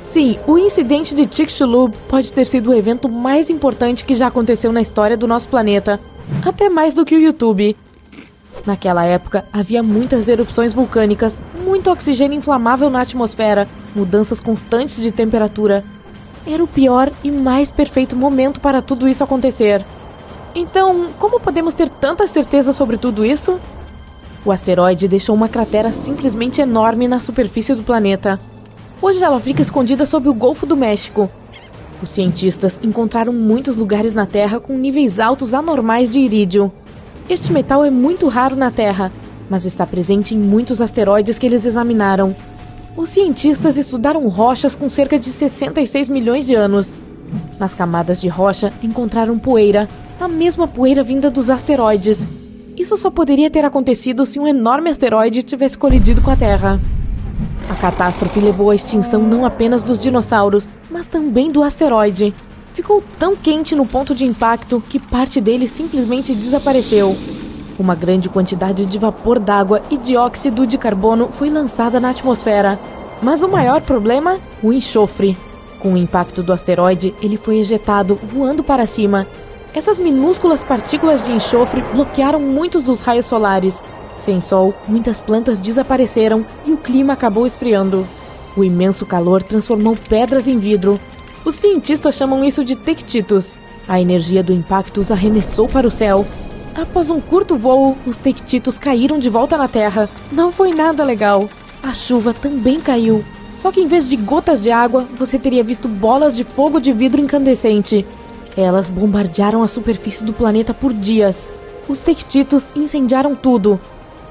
Sim, o incidente de Chicxulub pode ter sido o evento mais importante que já aconteceu na história do nosso planeta. Até mais do que o YouTube. Naquela época, havia muitas erupções vulcânicas, muito oxigênio inflamável na atmosfera, mudanças constantes de temperatura. Era o pior e mais perfeito momento para tudo isso acontecer. Então, como podemos ter tanta certeza sobre tudo isso? O asteroide deixou uma cratera simplesmente enorme na superfície do planeta. Hoje ela fica escondida sob o Golfo do México. Os cientistas encontraram muitos lugares na Terra com níveis altos anormais de irídio. Este metal é muito raro na Terra, mas está presente em muitos asteroides que eles examinaram. Os cientistas estudaram rochas com cerca de 66 milhões de anos. Nas camadas de rocha encontraram poeira, a mesma poeira vinda dos asteroides. Isso só poderia ter acontecido se um enorme asteroide tivesse colidido com a Terra. A catástrofe levou à extinção não apenas dos dinossauros, mas também do asteroide. Ficou tão quente no ponto de impacto que parte dele simplesmente desapareceu. Uma grande quantidade de vapor d'água e dióxido de carbono foi lançada na atmosfera. Mas o maior problema? O enxofre. Com o impacto do asteroide, ele foi ejetado, voando para cima. Essas minúsculas partículas de enxofre bloquearam muitos dos raios solares. Sem sol, muitas plantas desapareceram e o clima acabou esfriando. O imenso calor transformou pedras em vidro. Os cientistas chamam isso de tectitos. A energia do impacto os arremessou para o céu. Após um curto voo, os tectitos caíram de volta na Terra. Não foi nada legal. A chuva também caiu. Só que em vez de gotas de água, você teria visto bolas de fogo de vidro incandescente. Elas bombardearam a superfície do planeta por dias. Os tectitos incendiaram tudo.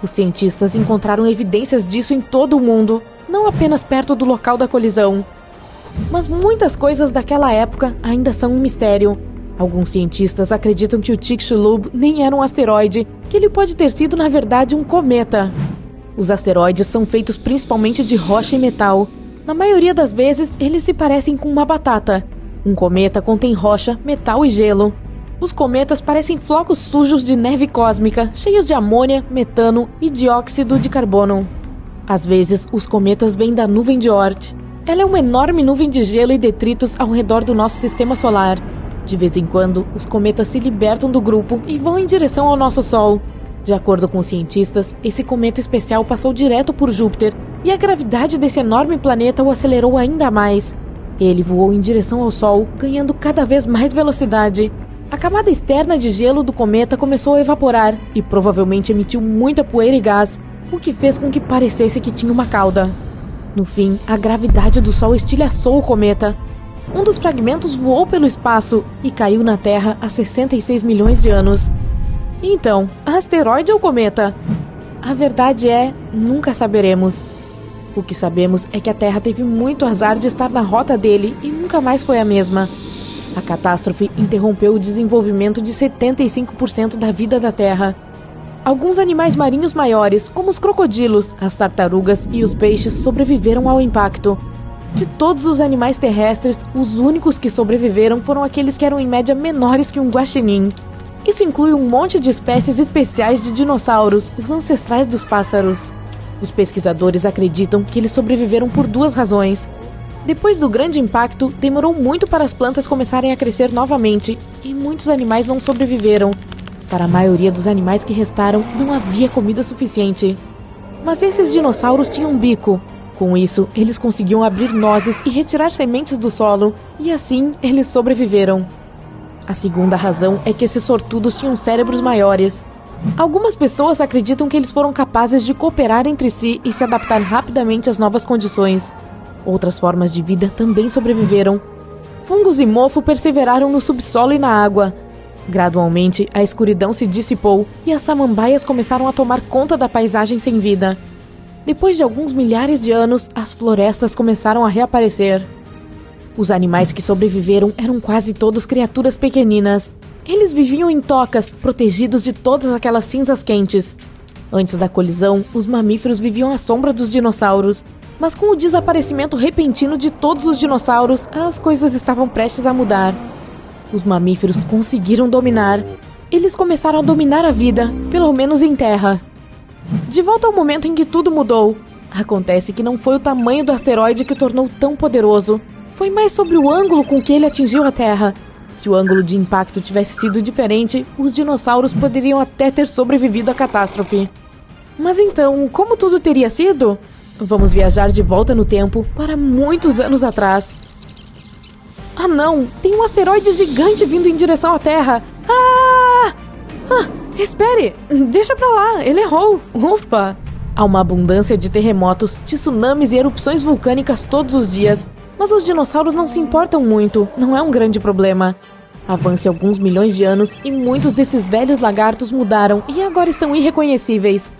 Os cientistas encontraram evidências disso em todo o mundo, não apenas perto do local da colisão. Mas muitas coisas daquela época ainda são um mistério. Alguns cientistas acreditam que o Chicxulub nem era um asteroide, que ele pode ter sido, na verdade, um cometa. Os asteroides são feitos principalmente de rocha e metal. Na maioria das vezes, eles se parecem com uma batata. Um cometa contém rocha, metal e gelo. Os cometas parecem flocos sujos de neve cósmica, cheios de amônia, metano e dióxido de carbono. Às vezes, os cometas vêm da nuvem de Oort. Ela é uma enorme nuvem de gelo e detritos ao redor do nosso sistema solar. De vez em quando, os cometas se libertam do grupo e vão em direção ao nosso Sol. De acordo com os cientistas, esse cometa especial passou direto por Júpiter e a gravidade desse enorme planeta o acelerou ainda mais. Ele voou em direção ao Sol, ganhando cada vez mais velocidade. A camada externa de gelo do cometa começou a evaporar e provavelmente emitiu muita poeira e gás, o que fez com que parecesse que tinha uma cauda. No fim, a gravidade do Sol estilhaçou o cometa. Um dos fragmentos voou pelo espaço e caiu na Terra há 66 milhões de anos. Então, asteroide ou cometa? A verdade é, nunca saberemos. O que sabemos é que a Terra teve muito azar de estar na rota dele e nunca mais foi a mesma. A catástrofe interrompeu o desenvolvimento de 75% da vida da Terra. Alguns animais marinhos maiores, como os crocodilos, as tartarugas e os peixes, sobreviveram ao impacto. De todos os animais terrestres, os únicos que sobreviveram foram aqueles que eram em média menores que um guaxinim. Isso inclui um monte de espécies especiais de dinossauros, os ancestrais dos pássaros. Os pesquisadores acreditam que eles sobreviveram por duas razões. Depois do grande impacto, demorou muito para as plantas começarem a crescer novamente, e muitos animais não sobreviveram. Para a maioria dos animais que restaram, não havia comida suficiente. Mas esses dinossauros tinham um bico. Com isso, eles conseguiam abrir nozes e retirar sementes do solo, e assim eles sobreviveram. A segunda razão é que esses sortudos tinham cérebros maiores. Algumas pessoas acreditam que eles foram capazes de cooperar entre si e se adaptar rapidamente às novas condições. Outras formas de vida também sobreviveram. Fungos e mofo perseveraram no subsolo e na água. Gradualmente, a escuridão se dissipou e as samambaias começaram a tomar conta da paisagem sem vida. Depois de alguns milhares de anos, as florestas começaram a reaparecer. Os animais que sobreviveram eram quase todos criaturas pequeninas. Eles viviam em tocas, protegidos de todas aquelas cinzas quentes. Antes da colisão, os mamíferos viviam à sombra dos dinossauros. Mas com o desaparecimento repentino de todos os dinossauros, as coisas estavam prestes a mudar. Os mamíferos conseguiram dominar. eles começaram a dominar a vida, pelo menos em terra. De volta ao momento em que tudo mudou. Acontece que não foi o tamanho do asteroide que o tornou tão poderoso. Foi mais sobre o ângulo com que ele atingiu a Terra. Se o ângulo de impacto tivesse sido diferente, os dinossauros poderiam até ter sobrevivido à catástrofe. Mas então, como tudo teria sido? Vamos viajar de volta no tempo para muitos anos atrás. Ah não, tem um asteroide gigante vindo em direção à Terra. Espere, deixa pra lá, ele errou. Ufa! Há uma abundância de terremotos, tsunamis e erupções vulcânicas todos os dias, mas os dinossauros não se importam muito, não é um grande problema. Avance alguns milhões de anos e muitos desses velhos lagartos mudaram e agora estão irreconhecíveis.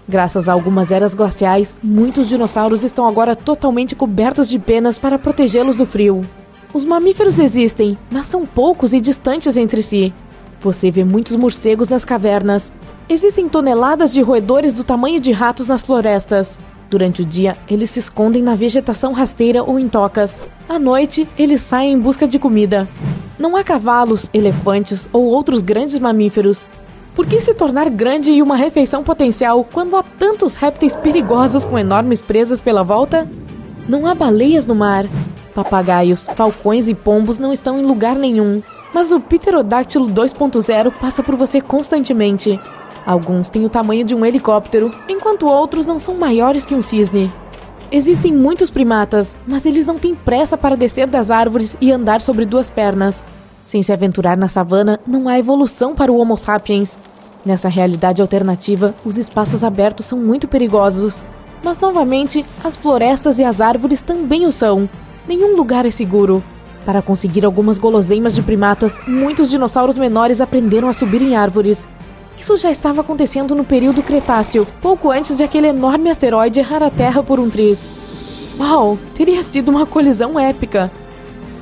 Graças a algumas eras glaciais, muitos dinossauros estão agora totalmente cobertos de penas para protegê-los do frio. Os mamíferos existem, mas são poucos e distantes entre si. Você vê muitos morcegos nas cavernas. Existem toneladas de roedores do tamanho de ratos nas florestas. Durante o dia, eles se escondem na vegetação rasteira ou em tocas. À noite, eles saem em busca de comida. Não há cavalos, elefantes ou outros grandes mamíferos. Por que se tornar grande e uma refeição potencial quando há tantos répteis perigosos com enormes presas pela volta? Não há baleias no mar. Papagaios, falcões e pombos não estão em lugar nenhum. Mas o Pterodáctilo 2.0 passa por você constantemente. Alguns têm o tamanho de um helicóptero, enquanto outros não são maiores que um cisne. Existem muitos primatas, mas eles não têm pressa para descer das árvores e andar sobre duas pernas. Sem se aventurar na savana, não há evolução para o Homo sapiens. Nessa realidade alternativa, os espaços abertos são muito perigosos. Mas, novamente, as florestas e as árvores também o são. Nenhum lugar é seguro. Para conseguir algumas guloseimas de primatas, muitos dinossauros menores aprenderam a subir em árvores. Isso já estava acontecendo no período Cretáceo, pouco antes de aquele enorme asteroide errar a Terra por um triz. Uau, teria sido uma colisão épica.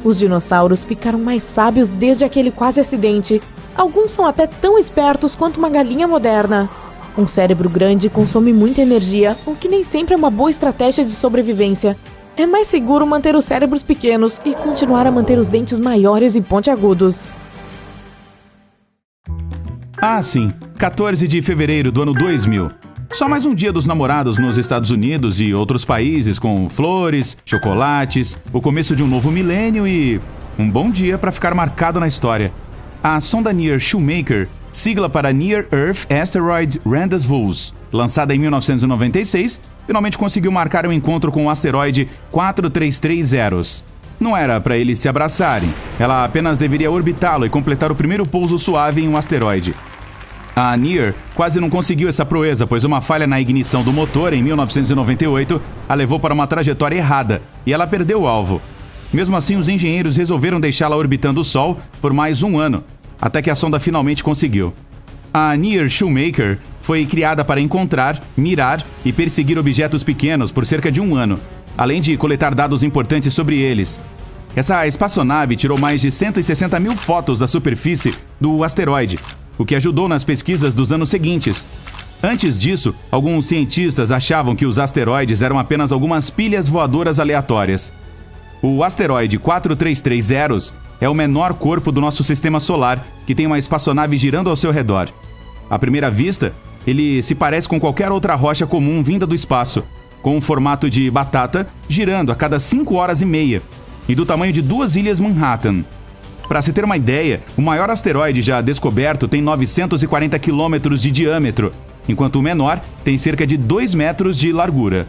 Os dinossauros ficaram mais sábios desde aquele quase acidente. Alguns são até tão espertos quanto uma galinha moderna. Um cérebro grande consome muita energia, o que nem sempre é uma boa estratégia de sobrevivência. É mais seguro manter os cérebros pequenos e continuar a manter os dentes maiores e pontiagudos. Ah, sim. 14 de fevereiro do ano 2000. Só mais um dia dos namorados nos Estados Unidos e outros países com flores, chocolates, o começo de um novo milênio e um bom dia para ficar marcado na história. A sonda Near Shoemaker, sigla para Near Earth Asteroid Rendezvous, lançada em 1996, finalmente conseguiu marcar um encontro com o asteroide 4330. Não era para eles se abraçarem, ela apenas deveria orbitá-lo e completar o primeiro pouso suave em um asteroide. A Near quase não conseguiu essa proeza, pois uma falha na ignição do motor em 1998 a levou para uma trajetória errada e ela perdeu o alvo. Mesmo assim, os engenheiros resolveram deixá-la orbitando o Sol por mais um ano, até que a sonda finalmente conseguiu. A Near Shoemaker foi criada para encontrar, mirar e perseguir objetos pequenos por cerca de um ano, além de coletar dados importantes sobre eles. Essa espaçonave tirou mais de 160 mil fotos da superfície do asteroide, o que ajudou nas pesquisas dos anos seguintes. Antes disso, alguns cientistas achavam que os asteroides eram apenas algumas pilhas voadoras aleatórias. O asteroide 4330 é o menor corpo do nosso sistema solar, que tem uma espaçonave girando ao seu redor. À primeira vista, ele se parece com qualquer outra rocha comum vinda do espaço, com um formato de batata girando a cada 5 horas e meia, e do tamanho de 2 ilhas Manhattan. Para se ter uma ideia, o maior asteroide já descoberto tem 940 quilômetros de diâmetro, enquanto o menor tem cerca de 2 metros de largura.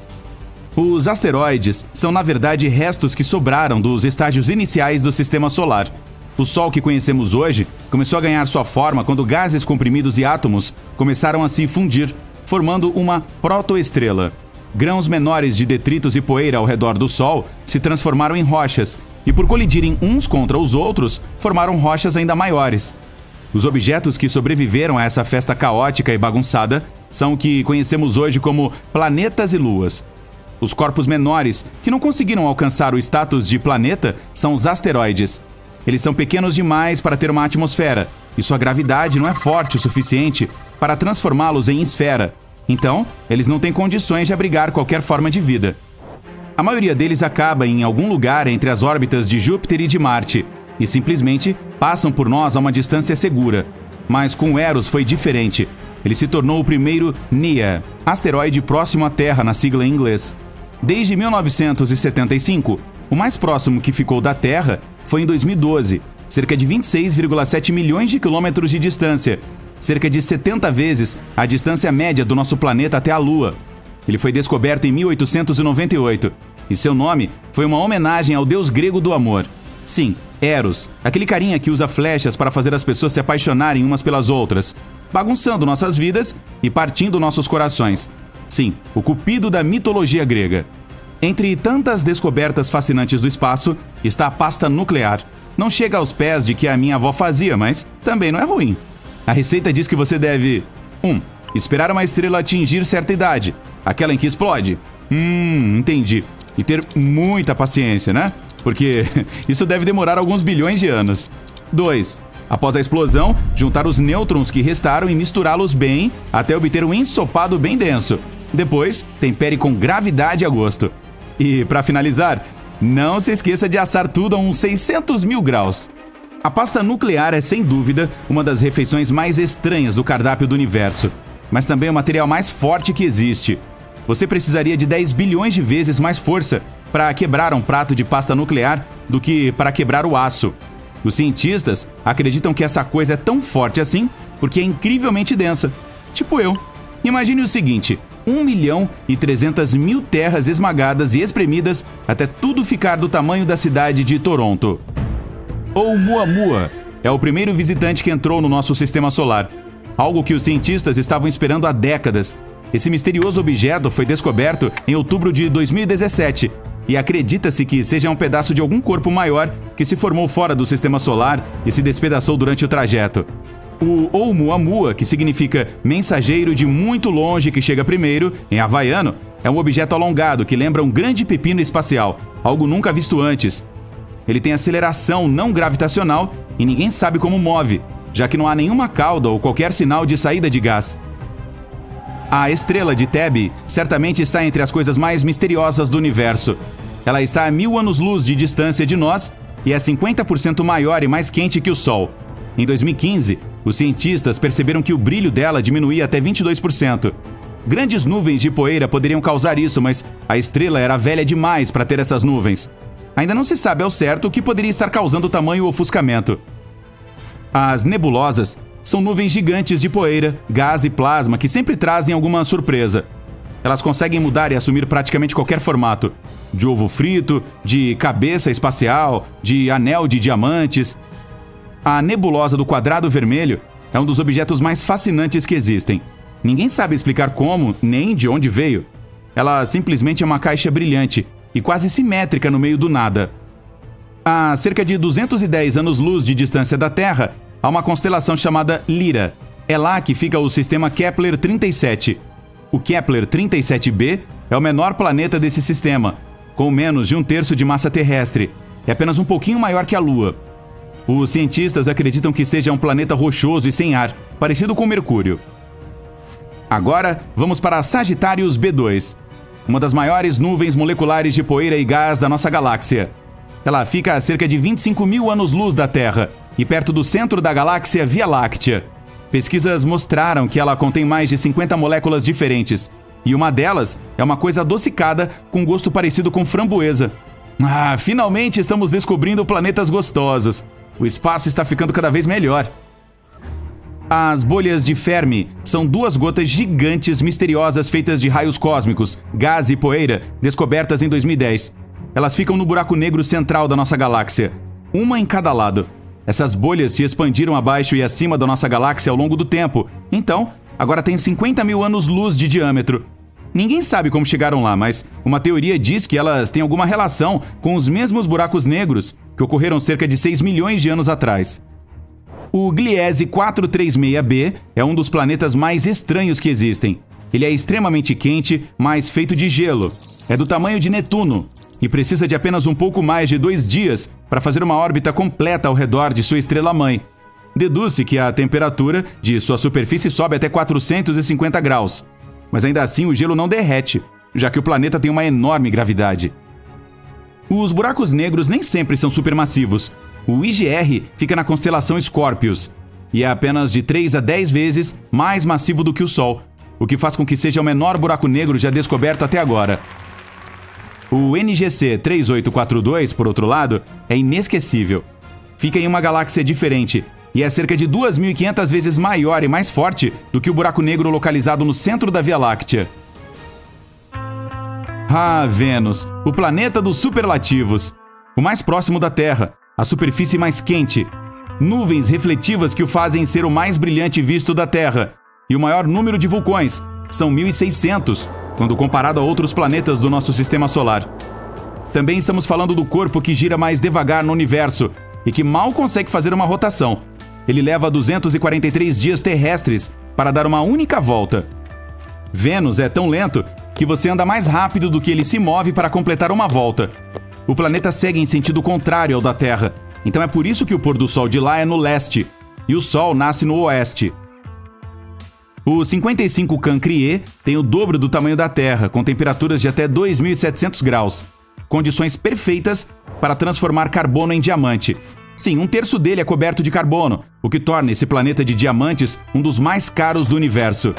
Os asteroides são, na verdade, restos que sobraram dos estágios iniciais do Sistema Solar. O Sol que conhecemos hoje começou a ganhar sua forma quando gases comprimidos e átomos começaram a se fundir, formando uma protoestrela. Grãos menores de detritos e poeira ao redor do Sol se transformaram em rochas, e por colidirem uns contra os outros, formaram rochas ainda maiores. Os objetos que sobreviveram a essa festa caótica e bagunçada são o que conhecemos hoje como planetas e luas. Os corpos menores, que não conseguiram alcançar o status de planeta, são os asteroides. Eles são pequenos demais para ter uma atmosfera, e sua gravidade não é forte o suficiente para transformá-los em esfera. Então, eles não têm condições de abrigar qualquer forma de vida. A maioria deles acaba em algum lugar entre as órbitas de Júpiter e de Marte, e simplesmente passam por nós a uma distância segura. Mas com Eros foi diferente. Ele se tornou o primeiro NEA, asteroide próximo à Terra na sigla em inglês. Desde 1975, o mais próximo que ficou da Terra foi em 2012, cerca de 26,7 milhões de quilômetros de distância, cerca de 70 vezes a distância média do nosso planeta até a Lua. Ele foi descoberto em 1898, e seu nome foi uma homenagem ao deus grego do amor. Sim, Eros, aquele carinha que usa flechas para fazer as pessoas se apaixonarem umas pelas outras, bagunçando nossas vidas e partindo nossos corações. Sim, o Cupido da mitologia grega. Entre tantas descobertas fascinantes do espaço está a pasta nuclear. Não chega aos pés de que a minha avó fazia, mas também não é ruim. A receita diz que você deve 1. Esperar uma estrela atingir certa idade, aquela em que explode. Entendi. E ter muita paciência, né? Porque isso deve demorar alguns bilhões de anos. 2. Após a explosão, juntar os nêutrons que restaram e misturá-los bem até obter um ensopado bem denso. Depois, tempere com gravidade a gosto. E, para finalizar, não se esqueça de assar tudo a uns 600 mil graus. A pasta nuclear é, sem dúvida, uma das refeições mais estranhas do cardápio do universo, mas também o material mais forte que existe. Você precisaria de 10 bilhões de vezes mais força para quebrar um prato de pasta nuclear do que para quebrar o aço. Os cientistas acreditam que essa coisa é tão forte assim porque é incrivelmente densa. Tipo eu. Imagine o seguinte: 1.300.000 terras esmagadas e espremidas até tudo ficar do tamanho da cidade de Toronto. Oumuamua é o primeiro visitante que entrou no nosso sistema solar. Algo que os cientistas estavam esperando há décadas. Esse misterioso objeto foi descoberto em outubro de 2017 e acredita-se que seja um pedaço de algum corpo maior que se formou fora do sistema solar e se despedaçou durante o trajeto. O Oumuamua, que significa mensageiro de muito longe que chega primeiro, em havaiano, é um objeto alongado que lembra um grande pepino espacial, algo nunca visto antes. Ele tem aceleração não gravitacional e ninguém sabe como move, já que não há nenhuma cauda ou qualquer sinal de saída de gás. A estrela de Thebe certamente está entre as coisas mais misteriosas do universo. Ela está a 1000 anos-luz de distância de nós e é 50% maior e mais quente que o Sol. Em 2015, os cientistas perceberam que o brilho dela diminuía até 22%. Grandes nuvens de poeira poderiam causar isso, mas a estrela era velha demais para ter essas nuvens. Ainda não se sabe ao certo o que poderia estar causando tamanho ofuscamento. As nebulosas são nuvens gigantes de poeira, gás e plasma que sempre trazem alguma surpresa. Elas conseguem mudar e assumir praticamente qualquer formato. De ovo frito, de cabeça espacial, de anel de diamantes. A nebulosa do quadrado vermelho é um dos objetos mais fascinantes que existem. Ninguém sabe explicar como, nem de onde veio. Ela simplesmente é uma caixa brilhante e quase simétrica no meio do nada. A cerca de 210 anos-luz de distância da Terra, há uma constelação chamada Lyra. É lá que fica o sistema Kepler-37. O Kepler-37b é o menor planeta desse sistema, com menos de 1/3 de massa terrestre. É apenas um pouquinho maior que a Lua. Os cientistas acreditam que seja um planeta rochoso e sem ar, parecido com Mercúrio. Agora, vamos para Sagitários B2, uma das maiores nuvens moleculares de poeira e gás da nossa galáxia. Ela fica a cerca de 25 mil anos-luz da Terra e perto do centro da galáxia Via Láctea. Pesquisas mostraram que ela contém mais de 50 moléculas diferentes, e uma delas é uma coisa adocicada com gosto parecido com framboesa. Finalmente estamos descobrindo planetas gostosos. O espaço está ficando cada vez melhor. As bolhas de Fermi são 2 gotas gigantes misteriosas feitas de raios cósmicos, gás e poeira, descobertas em 2010. Elas ficam no buraco negro central da nossa galáxia, uma em cada lado. Essas bolhas se expandiram abaixo e acima da nossa galáxia ao longo do tempo, então agora tem 50 mil anos-luz de diâmetro. Ninguém sabe como chegaram lá, mas uma teoria diz que elas têm alguma relação com os mesmos buracos negros que ocorreram cerca de 6 milhões de anos atrás. O Gliese 436b é um dos planetas mais estranhos que existem. Ele é extremamente quente, mas feito de gelo. É do tamanho de Netuno e precisa de apenas um pouco mais de 2 dias para fazer uma órbita completa ao redor de sua estrela-mãe. Deduz-se que a temperatura de sua superfície sobe até 450 graus. Mas ainda assim o gelo não derrete, já que o planeta tem uma enorme gravidade. Os buracos negros nem sempre são supermassivos. O IGR fica na constelação Scorpius. e é apenas de 3 a 10 vezes mais massivo do que o Sol, o que faz com que seja o menor buraco negro já descoberto até agora. O NGC 3842, por outro lado, é inesquecível. Fica em uma galáxia diferente e é cerca de 2.500 vezes maior e mais forte do que o buraco negro localizado no centro da Via Láctea. Ah, Vênus, o planeta dos superlativos. O mais próximo da Terra, a superfície mais quente, nuvens refletivas que o fazem ser o mais brilhante visto da Terra, e o maior número de vulcões, são 1.600, quando comparado a outros planetas do nosso sistema solar. Também estamos falando do corpo que gira mais devagar no universo e que mal consegue fazer uma rotação. Ele leva 243 dias terrestres para dar uma única volta. Vênus é tão lento que você anda mais rápido do que ele se move para completar uma volta. O planeta segue em sentido contrário ao da Terra, então é por isso que o pôr do Sol de lá é no leste e o Sol nasce no oeste. O 55 Cancrier tem o dobro do tamanho da Terra, com temperaturas de até 2.700 graus. Condições perfeitas para transformar carbono em diamante. Sim, 1/3 dele é coberto de carbono, o que torna esse planeta de diamantes um dos mais caros do universo.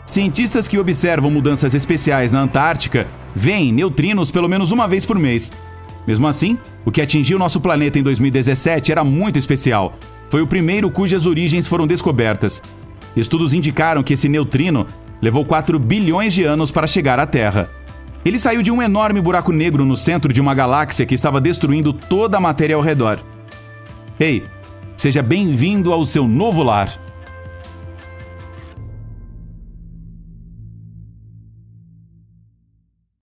Cientistas que observam mudanças especiais na Antártica veem neutrinos pelo menos uma vez por mês. Mesmo assim, o que atingiu nosso planeta em 2017 era muito especial. Foi o primeiro cujas origens foram descobertas. Estudos indicaram que esse neutrino levou 4 bilhões de anos para chegar à Terra. Ele saiu de um enorme buraco negro no centro de uma galáxia que estava destruindo toda a matéria ao redor. Ei, seja bem-vindo ao seu novo lar.